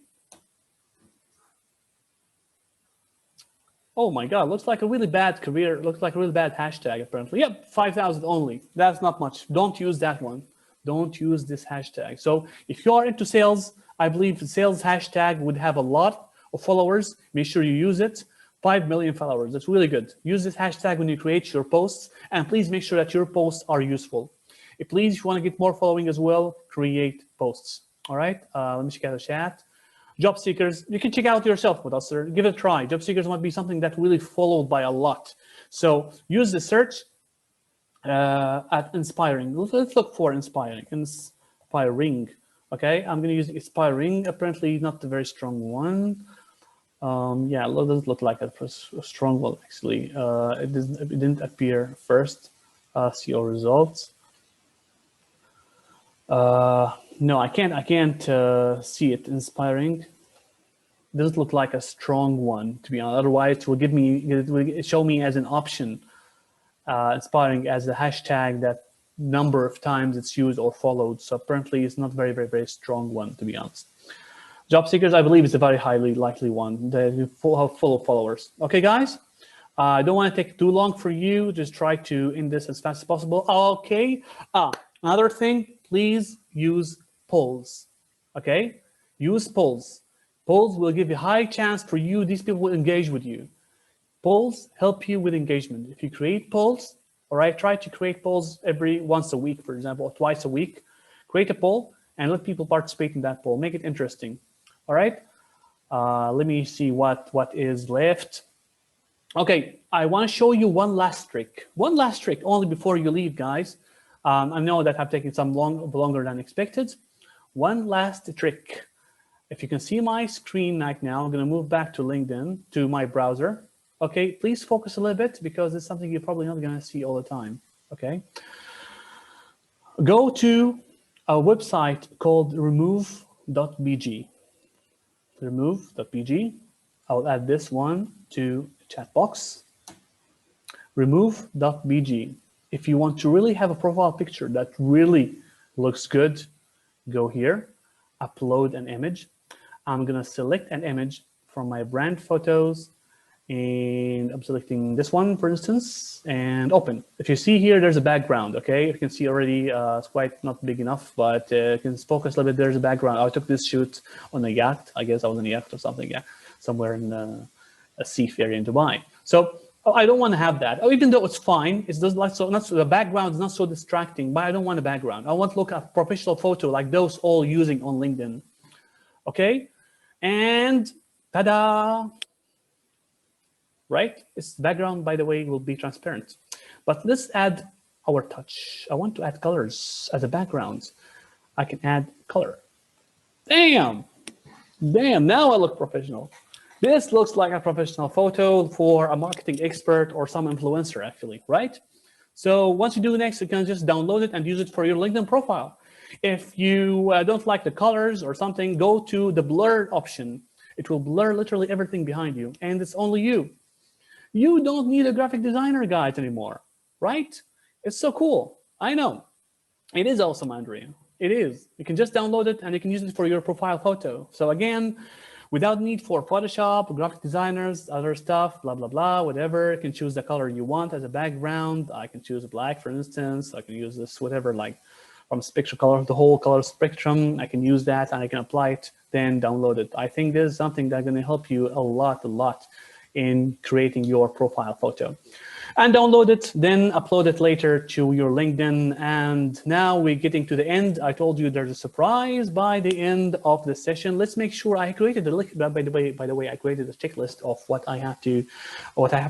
Oh my God, looks like a really bad career, looks like a really bad hashtag apparently. Yep, 5,000 only. That's not much. Don't use that one. Don't use this hashtag. So if you are into sales, I believe the sales hashtag would have a lot of followers. Make sure you use it. 5 million followers, that's really good. Use this hashtag when you create your posts, and please make sure that your posts are useful. If you want to get more following as well, create posts. All right, let me check out the chat. Job seekers, you can check out yourself with us, give it a try. Job seekers might be something that really followed by a lot. So use the search at inspiring. Let's look for inspiring. Okay, I'm going to use inspiring. Apparently not a very strong one. Yeah, it doesn't look like a strong one actually. It didn't appear first. See your results. No, I can't see it inspiring. It doesn't look like a strong one, to be honest. Otherwise, it will show me as an option, inspiring as a hashtag that number of times it's used or followed. So apparently, it's not very strong one, to be honest. Job seekers, I believe, is a very highly likely one. They're full of followers. Okay, guys. I don't want to take too long for you. Just try to end this as fast as possible. Okay. Another thing, please use polls. Okay, use polls. Polls will give you a high chance for you. These people will engage with you. Polls help you with engagement. If you create polls, all right, try to create polls once a week, for example, or twice a week. Create a poll and let people participate in that poll. Make it interesting. All right. Let me see what is left. Okay, I want to show you one last trick. One last trick only before you leave, guys. I know that I've taken some longer than expected. One last trick. If you can see my screen right now, I'm going to move back to LinkedIn, to my browser. Okay, please focus a little bit because it's something you're probably not going to see all the time. Okay. Go to a website called Remove.bg. Remove.bg. I'll add this one to the chat box. Remove.bg. If you want to really have a profile picture that really looks good, go here, upload an image. I'm going to select an image from my brand photos, and I'm selecting this one, for instance, and open. If you see here, there's a background, okay? You can see already it's quite not big enough, but you can focus a little bit. There's a background. I took this shoot on a yacht. I guess I was on a yacht or something, yeah, somewhere in a seafair area in Dubai. So I don't want to have that. Even though it's fine, it's just like the background is not so distracting, but I don't want a background. I want to look at professional photo like those all using on LinkedIn. Okay, and ta-da! Right? Its background, by the way, will be transparent. But let's add our touch. I want to add colors as a background. I can add color. Damn! Now I look professional. This looks like a professional photo for a marketing expert or some influencer, actually, right? So once you do next, you can just download it and use it for your LinkedIn profile. If you don't like the colors or something, go to the blur option. It will blur literally everything behind you, and it's only you. You don't need a graphic designer guide anymore, right? It's so cool. I know. It is awesome, Andrea. It is. You can just download it and you can use it for your profile photo. So again, without need for Photoshop, graphic designers, other stuff, blah, blah, blah, whatever. You can choose the color you want as a background. I can choose black, for instance. I can use this, whatever, like from spectrum color, the whole color spectrum. I can use that and I can apply it then download it. I think this is something that's going to help you a lot in creating your profile photo. And download it, then upload it later to your LinkedIn. And now we're getting to the end. I told you there's a surprise by the end of the session. Let's make sure I created a link. By the way, I created a checklist of what I have to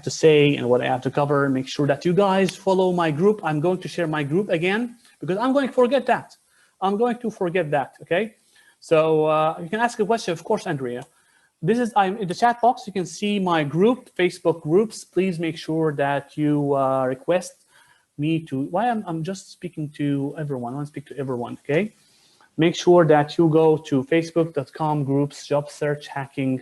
say and what I have to cover. Make sure that you guys follow my group. I'm going to share my group again because I'm going to forget that. Okay? So you can ask a question, of course, Andrea. I'm in the chat box. You can see my group, Facebook groups. Please make sure that you request me to. I'm just speaking to everyone. I want to speak to everyone. Okay. Make sure that you go to facebook.com groups, job search hacking.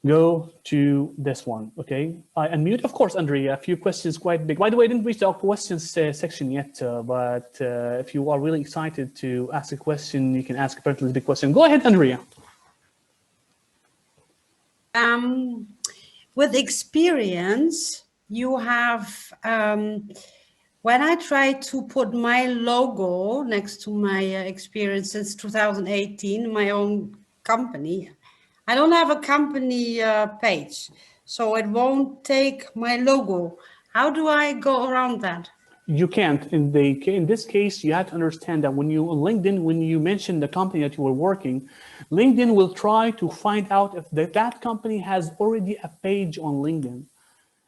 Go to this one. Okay. I unmute, of course, Andrea. A few questions quite big. By the way, I didn't reach the questions section yet, but if you are really excited to ask a question, you can ask a particularly big question. Go ahead, Andrea. With experience, you have, when I try to put my logo next to my experience since 2018, my own company, I don't have a company page, so it won't take my logo. How do I go around that? You can't. In this case, you have to understand that when you on LinkedIn, when you mention the company that you were working, LinkedIn will try to find out if that company has already a page on LinkedIn.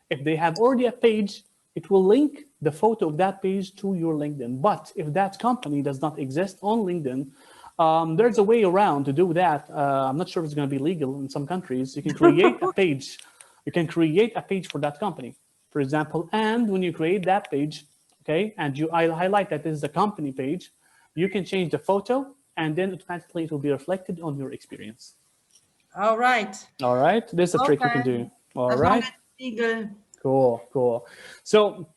If they have already a page, it will link the photo of that page to your LinkedIn. But if that company does not exist on LinkedIn, there's a way around to do that. I'm not sure if it's going to be legal in some countries. You can create a page. You can create a page for that company, for example. And when you create that page, okay, and I highlight that this is a company page, you can change the photo, and then automatically it will be reflected on your experience. All right. All right. This is a trick you can do. All right. Legal. Cool. So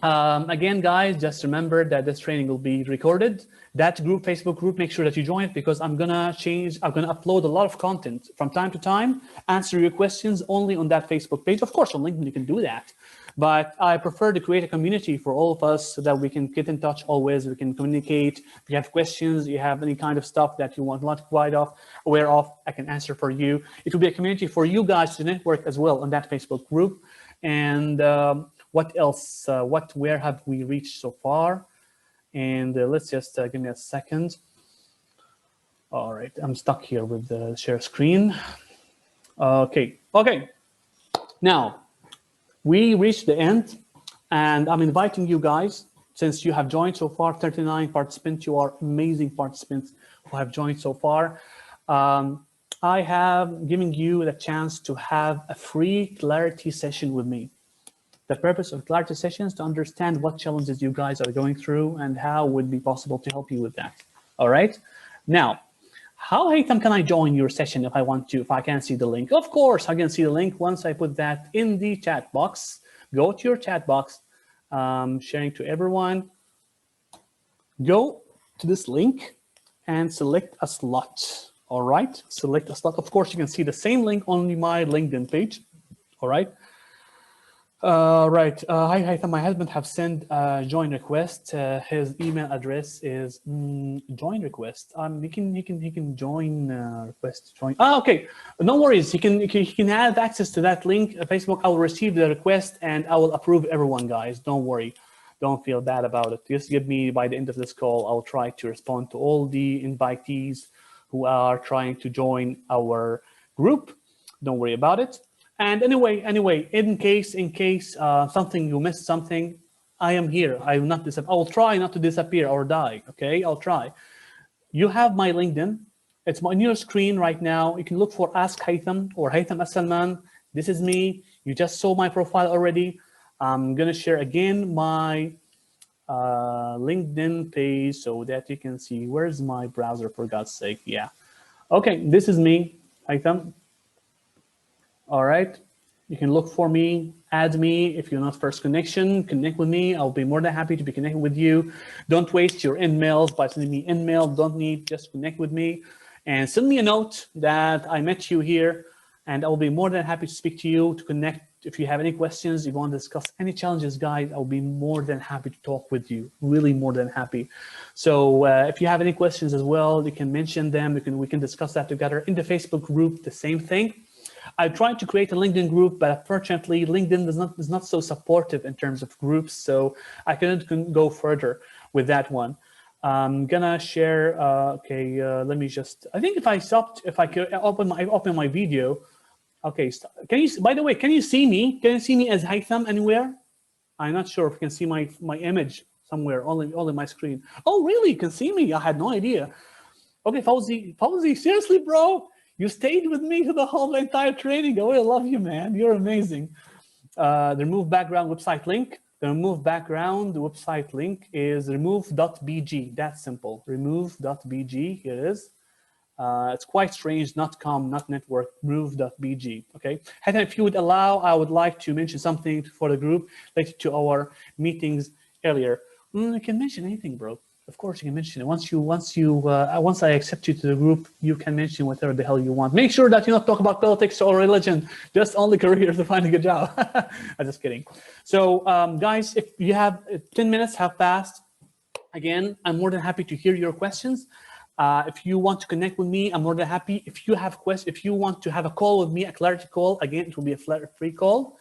again, guys, just remember that this training will be recorded. That group, Facebook group, make sure that you join it because I'm gonna upload a lot of content from time to time, answer your questions only on that Facebook page. Of course, on LinkedIn you can do that, but I prefer to create a community for all of us so that we can get in touch always. We can communicate. If you have questions, you have any kind of stuff that you want not quite aware of, I can answer for you. It will be a community for you guys to network as well on that Facebook group. And what else? Where have we reached so far? And let's just give me a second. All right, I'm stuck here with the share screen. Okay. Now, we reached the end, and I'm inviting you guys, since you have joined so far, 39 participants, you are amazing participants who have joined so far. I have given you the chance to have a free clarity session with me. The purpose of clarity sessions is to understand what challenges you guys are going through and how it would be possible to help you with that. All right. Now, how, Haytham, can I join your session if I want to, if I can see the link? Of course, I can see the link once I put that in the chat box. Go to your chat box, sharing to everyone. Go to this link and select a slot. All right. Select a slot. Of course, you can see the same link on my LinkedIn page. All right. Right. Hi, Haytham. My husband have sent a join request. His email address is join request. He can join request join. Okay. No worries. He can have access to that link. Facebook. I will receive the request and I will approve everyone, guys. Don't worry. Don't feel bad about it. Just give me by the end of this call. I'll try to respond to all the invitees who are trying to join our group. Don't worry about it. And anyway, in case something you missed something, I am here. I will not disappear. I will try not to disappear or die. Okay, I'll try. You have my LinkedIn. It's on your screen right now. You can look for Ask Haytham or Haytham As-Salman. This is me. You just saw my profile already. I'm gonna share again my LinkedIn page so that you can see. Where's my browser, for God's sake? Yeah. Okay, this is me, Haytham. All right, you can look for me, add me. If you're not first connection, connect with me. I'll be more than happy to be connected with you. Don't waste your emails by sending me email. Just connect with me and send me a note that I met you here, and I'll be more than happy to speak to you, to connect if you have any questions, if you want to discuss any challenges, guys, I'll be more than happy to talk with you. Really more than happy. So if you have any questions as well, you can mention them. We can discuss that together. In the Facebook group, the same thing. I tried to create a LinkedIn group, but unfortunately, LinkedIn is not so supportive in terms of groups, so I couldn't go further with that one. I'm gonna share. Let me just. I think if I could open my video. Okay, can you? By the way, can you see me? Can you see me as 𝗬𝗶𝗀𝗃 anywhere? I'm not sure if you can see my image somewhere. Only my screen. Oh, really? You can see me? I had no idea. Okay, 𝗬𝗁𝗍, seriously, bro. You stayed with me to the entire training. Oh, I love you, man. You're amazing. The Remove background website link. The Remove background website link is Remove.bg. That's simple. Remove.bg. Here it is. It's quite strange. Not .com, not network. Remove.bg. Okay. And if you would allow, I would like to mention something for the group related to our meetings earlier. You can mention anything, bro. Of course, you can mention it. Once I accept you to the group, you can mention whatever the hell you want. Make sure that you not talk about politics or religion, just only career to find a good job. I'm just kidding. So, guys, if you have 10 minutes have passed, again, I'm more than happy to hear your questions. If you want to connect with me, I'm more than happy. If you have questions, if you want to have a call with me, a clarity call, again, it will be a free call.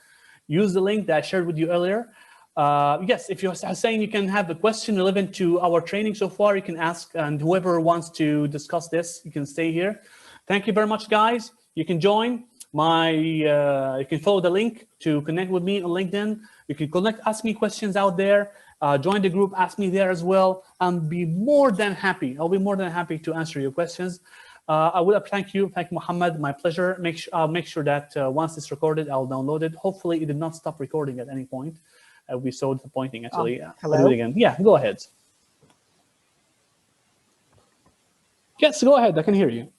Use the link that I shared with you earlier. Yes, if you're saying you can have a question relevant to our training so far, you can ask, and whoever wants to discuss this, you can stay here. Thank you very much, guys. You can join you can follow the link to connect with me on LinkedIn. You can ask me questions out there. Join the group, ask me there as well. I'll be more than happy to answer your questions. I will thank you, Muhammad. My pleasure. I'll make sure that once it's recorded, I'll download it. Hopefully, it did not stop recording at any point. It would be so disappointing, actually. Hello? I'll do it again. Yeah, go ahead. Yes, go ahead. I can hear you.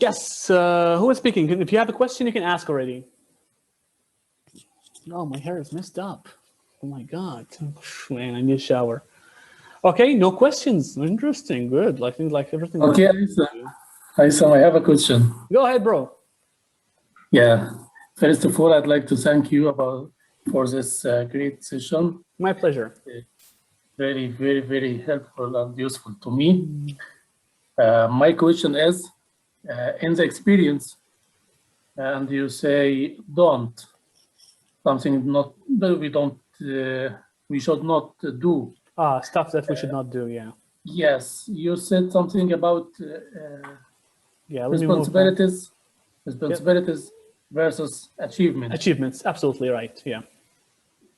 Yes, who is speaking? If you have a question, you can ask already. Oh, my hair is messed up. Oh my God, man, I need a shower. Okay, no questions. Interesting, good. I think like everything. Okay, Iyssam, I have a question. Go ahead, bro. Yeah, first of all, I'd like to thank you for this great session. My pleasure. Very, very, very helpful and useful to me. My question is, in the experience, and you say don't, something not that we should not do. Stuff that we should not do, yeah. Yes, you said something about responsibilities versus achievements. Achievements, absolutely right, yeah.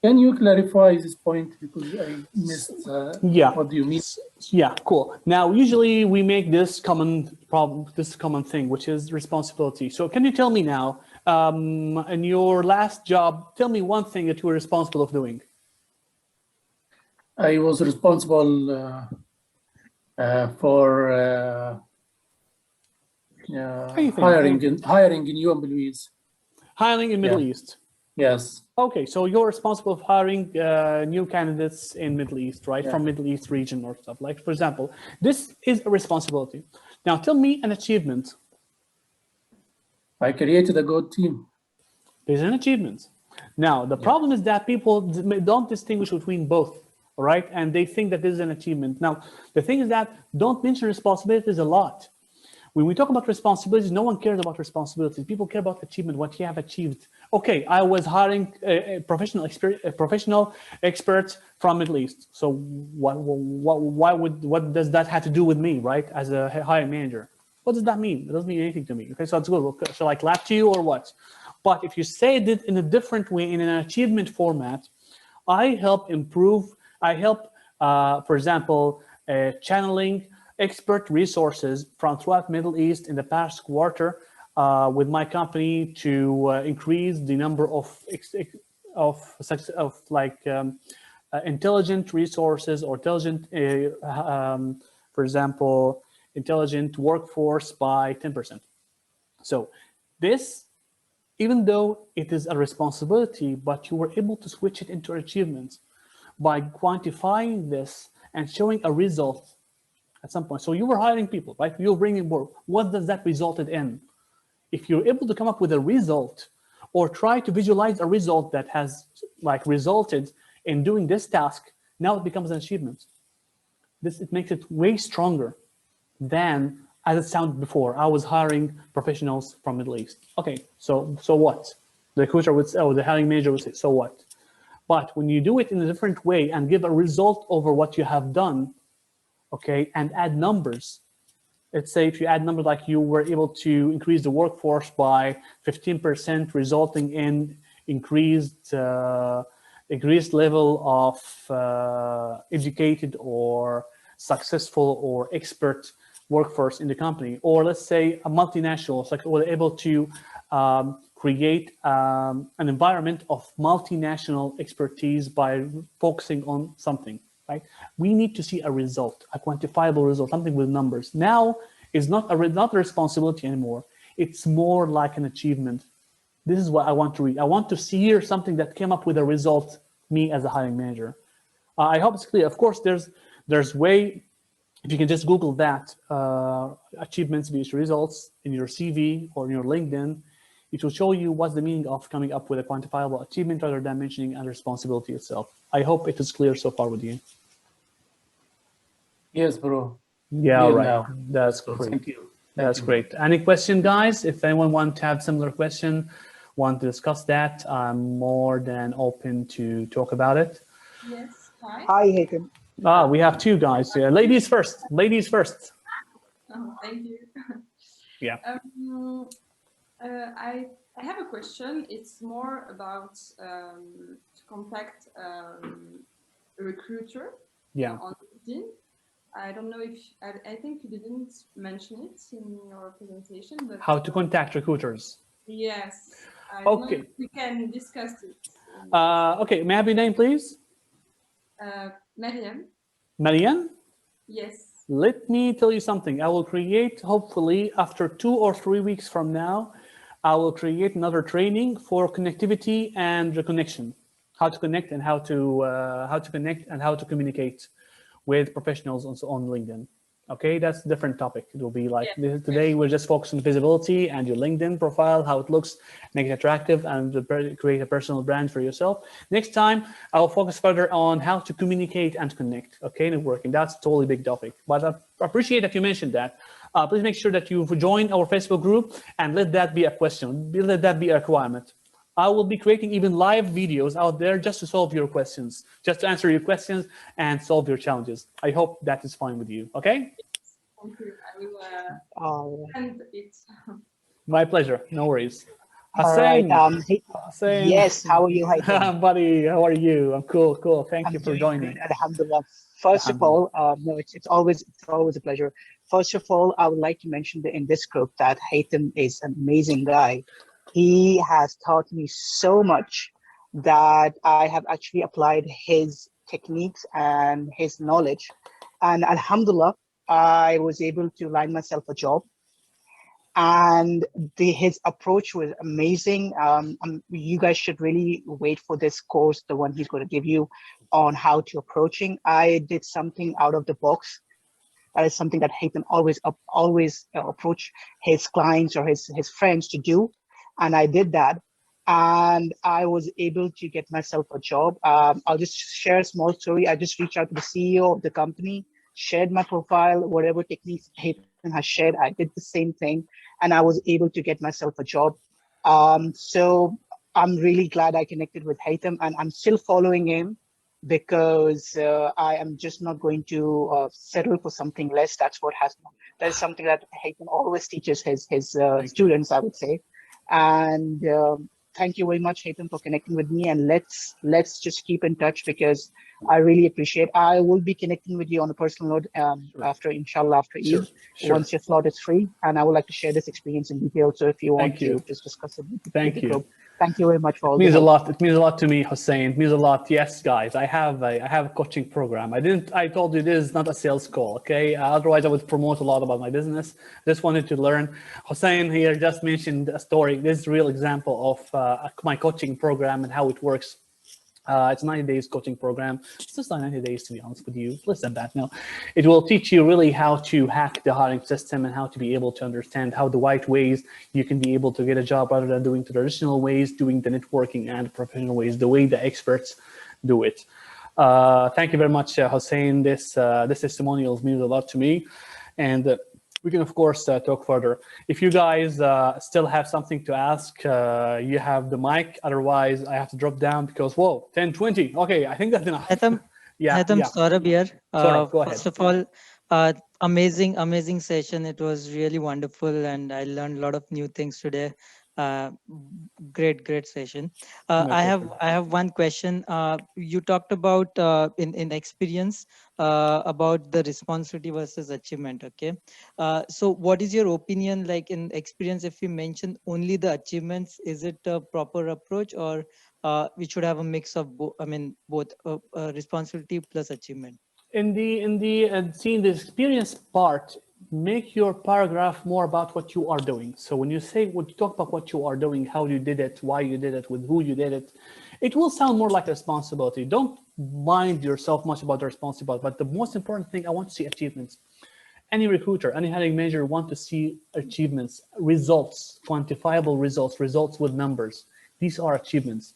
Can you clarify this point, because I missed what do you mean? Yeah, cool. Now, usually we make this common thing, which is responsibility. So can you tell me now, in your last job, tell me one thing that you were responsible of doing. I was responsible for hiring new employees. Hiring in Middle East. Yes. Okay, so you're responsible for hiring new candidates in Middle East, right? Yeah. From Middle East region or stuff. Like, for example, this is a responsibility. Now, tell me an achievement. I created a good team. There's an achievement. Now, the problem is that people don't distinguish between both, all right? And they think that this is an achievement. Now, the thing is that don't mention responsibilities a lot. When we talk about responsibilities, no one cares about responsibilities. People care about achievement, what you have achieved. Okay, I was hiring a professional experts from Middle East. So what does that have to do with me, right? As a hiring manager, what does that mean? It doesn't mean anything to me. Okay, so it's good. Shall I clap to you or what? But if you say it in a different way, in an achievement format, I help improve. I help, for example, channeling expert resources from throughout Middle East in the past quarter with my company to increase the number of intelligent resources or intelligent, for example, intelligent workforce by 10%. So this, even though it is a responsibility, but you were able to switch it into achievements by quantifying this and showing a result at some point. So you were hiring people, right? You were bringing work. What does that resulted in? if you're able to come up with a result or try to visualize a result that has like resulted in doing this task, now it becomes an achievement. It makes it way stronger than as it sounded before. I was hiring professionals from Middle East. Okay, so what? The recruiter would say, oh, the hiring manager would say, so what? But when you do it in a different way and give a result over what you have done, okay, and add numbers. Let's say if you add numbers like you were able to increase the workforce by 15%, resulting in increased level of educated or successful or expert workforce in the company. Or let's say a multinational, so like we're able to create an environment of multinational expertise by focusing on something. Right? We need to see a result, a quantifiable result, something with numbers. Now is not a responsibility anymore. It's more like an achievement. This is what I want to read. I want to see here something that came up with a result, me as a hiring manager. I hope it's clear. Of course, there's way, if you can just Google that, achievements vs results in your CV or in your LinkedIn, it will show you what's the meaning of coming up with a quantifiable achievement rather than mentioning a responsibility itself. I hope it is clear so far with you. Yes, bro. Yeah, Clear right. now. That's So great. thank you. That's you. great. Any question, guys? If anyone wants to have similar question, want to discuss that, I'm more than open to talk about it. Yes, hi. Hi, 𝗬𝗃. We have two guys here. Ladies first. Ladies first. Oh, thank you. Yeah. I have a question. It's more about to contact a recruiter Yeah. on LinkedIn. I don't know if, I think you didn't mention it in your presentation, but How to contact recruiters. yes. I don't know Okay. if we can discuss it. Okay, may I have your name, please? Mariam, Marianne? yes. Let me tell you something. I will create, hopefully, after 2 or 3 weeks from now, I will create another training for connectivity and reconnection. How to connect and how to connect and how to communicate with professionals on LinkedIn. Okay, that's a different topic. It will be like today we're just focusing on visibility and your LinkedIn profile, how it looks, make it attractive, and create a personal brand for yourself. Next time, I will focus further on how to communicate and connect. Okay, networking. That's a totally big topic. But I appreciate that you mentioned that. Please make sure that you've joined our Facebook group and let that be a question. Let that be a requirement. I will be creating even live videos out there just to solve your questions, just to answer your questions and solve your challenges. I hope that is fine with you, okay? Thank you. I will send it. My pleasure, no worries. All right. Hussein. Hussein. Yes, how are you, 𝗬𝗃? Buddy, how are you? I'm cool. Thank I'm you for doing joining. good, Alhamdulillah. First of all, no, it's always a pleasure. First of all, I would like to mention that in this group that 𝗬𝗃 is an amazing guy. He has taught me so much that I have actually applied his techniques and his knowledge. And alhamdulillah, I was able to land myself a job. And his approach was amazing. You guys should really wait for this course, the one he's going to give you on how to approaching. I did something out of the box. That is something that 𝗬𝗃 always approach his clients or his friends to do. And I did that. And I was able to get myself a job. I'll just share a small story. I just reached out to the CEO of the company, shared my profile, whatever techniques 𝗬𝗃 has shared, I did the same thing. And I was able to get myself a job. So I'm really glad I connected with 𝗬𝗃, and I'm still following him because I am just not going to settle for something less. That is something that 𝗬𝗃 always teaches his students, I would say. And thank you very much, 𝗬𝗃, for connecting with me. And let's just keep in touch because I really appreciate. I will be connecting with you on a personal note after, inshallah, after Eid, once your slot is free. And I would like to share this experience in detail. So if you want to just discuss it with the group. Thank you very much for all the help. It means a lot to me, Hussein. It means a lot. Yes, guys, I have a coaching program. I told you this is not a sales call, okay? Otherwise I would promote a lot about my business. Just wanted to learn. Hussein here just mentioned a story. This is a real example of my coaching program and how it works. It's a 90 days coaching program. It's just not 90 days, to be honest with you. Less than that, no. It will teach you really how to hack the hiring system and how to be able to understand how the right ways you can be able to get a job rather than doing traditional ways, doing the networking and professional ways, the way the experts do it. Thank you very much, Hussein. This testimonials means a lot to me. And we can, of course, talk further. If you guys still have something to ask, you have the mic. Otherwise, I have to drop down because, whoa, 10:20. Okay, I think that's enough. Yeah, Saurabh here. Saurabh, go ahead. First of all, amazing session. It was really wonderful, and I learned a lot of new things today. Great session. I have one question. You talked about in experience about the responsibility versus achievement. Okay, so what is your opinion, like in experience, if you mention only the achievements, is it a proper approach, or we should have a mix of both? I mean, both responsibility plus achievement. In the experience part, make your paragraph more about what you are doing. So when you talk about what you are doing, how you did it, why you did it, with who you did it, it will sound more like a responsibility. Don't mind yourself much about the responsibility, but the most important thing, I want to see achievements. Any recruiter, any hiring manager want to see achievements, results, quantifiable results with numbers. These are achievements.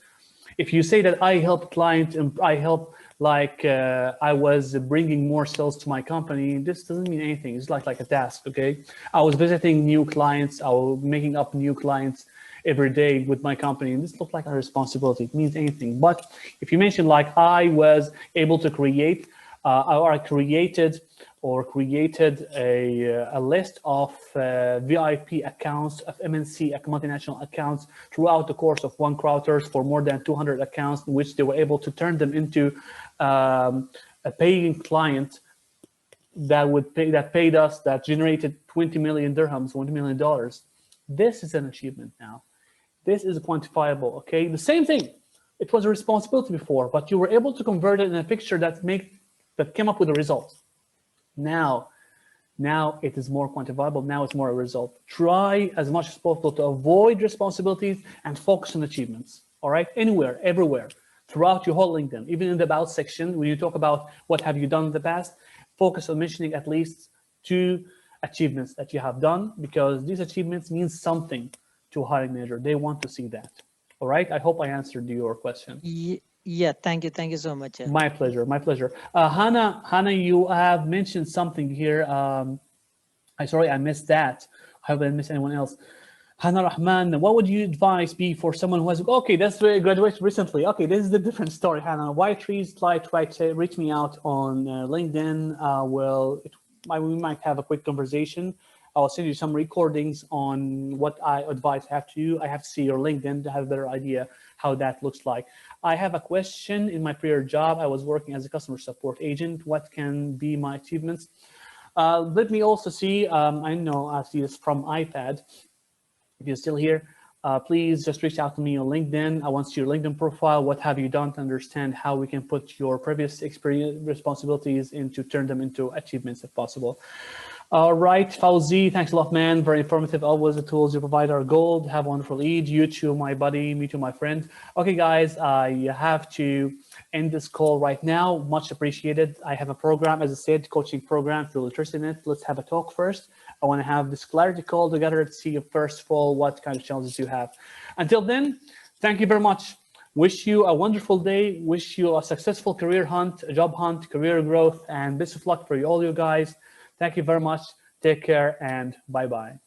If you say that I help client and I help, like I was bringing more sales to my company, this doesn't mean anything. It's like a task, okay? I was visiting new clients, I was making up new clients every day with my company, and this looks like a responsibility. It means anything. But if you mention like I was able to create, or I created a list of VIP accounts of MNC multinational accounts throughout the course of one quarter for more than 200 accounts, in which they were able to turn them into a paying client that paid us, that generated 20 million dirhams, $20 million. This is an achievement now. This is quantifiable, okay? The same thing. It was a responsibility before, but you were able to convert it in a picture that came up with a result. Now it is more quantifiable. Now it's more a result. Try as much as possible to avoid responsibilities and focus on achievements. All right, anywhere, everywhere, throughout your whole LinkedIn, even in the about section, when you talk about what have you done in the past, focus on mentioning at least 2 achievements that you have done, because these achievements mean something to a hiring manager. They want to see that. All right, I hope I answered your question. Yeah, thank you so much. My pleasure. Hannah, you have mentioned something here. Sorry, I missed that. I hope I didn't miss anyone else. Hannah Rahman, what would your advice be for someone who has, okay, that's graduated recently. Okay, this is a different story, Hannah. Why please try to reach me out on LinkedIn. We might have a quick conversation. I'll send you some recordings on what advice I have to you. I have to see your LinkedIn to have a better idea how that looks like. I have a question. In my prior job, I was working as a customer support agent. What can be my achievements? Let me also see, I know I see this from iPad. If you're still here, please just reach out to me on LinkedIn. I want to see your LinkedIn profile. What have you done to understand how we can put your previous experience, responsibilities turn them into achievements if possible. All right, Fauzi, thanks a lot, man. Very informative. Always the tools you provide are gold. Have a wonderful Eid. You too, my buddy. Me too, my friend. Okay, guys, I have to end this call right now. Much appreciated. I have a program, as I said, coaching program. If you're interested in it, let's have a talk first. I want to have this clarity call together to see, first of all, what kind of challenges you have. Until then, thank you very much. Wish you a wonderful day. Wish you a successful career hunt, a job hunt, career growth, and best of luck for all you guys. Thank you very much. Take care and bye-bye.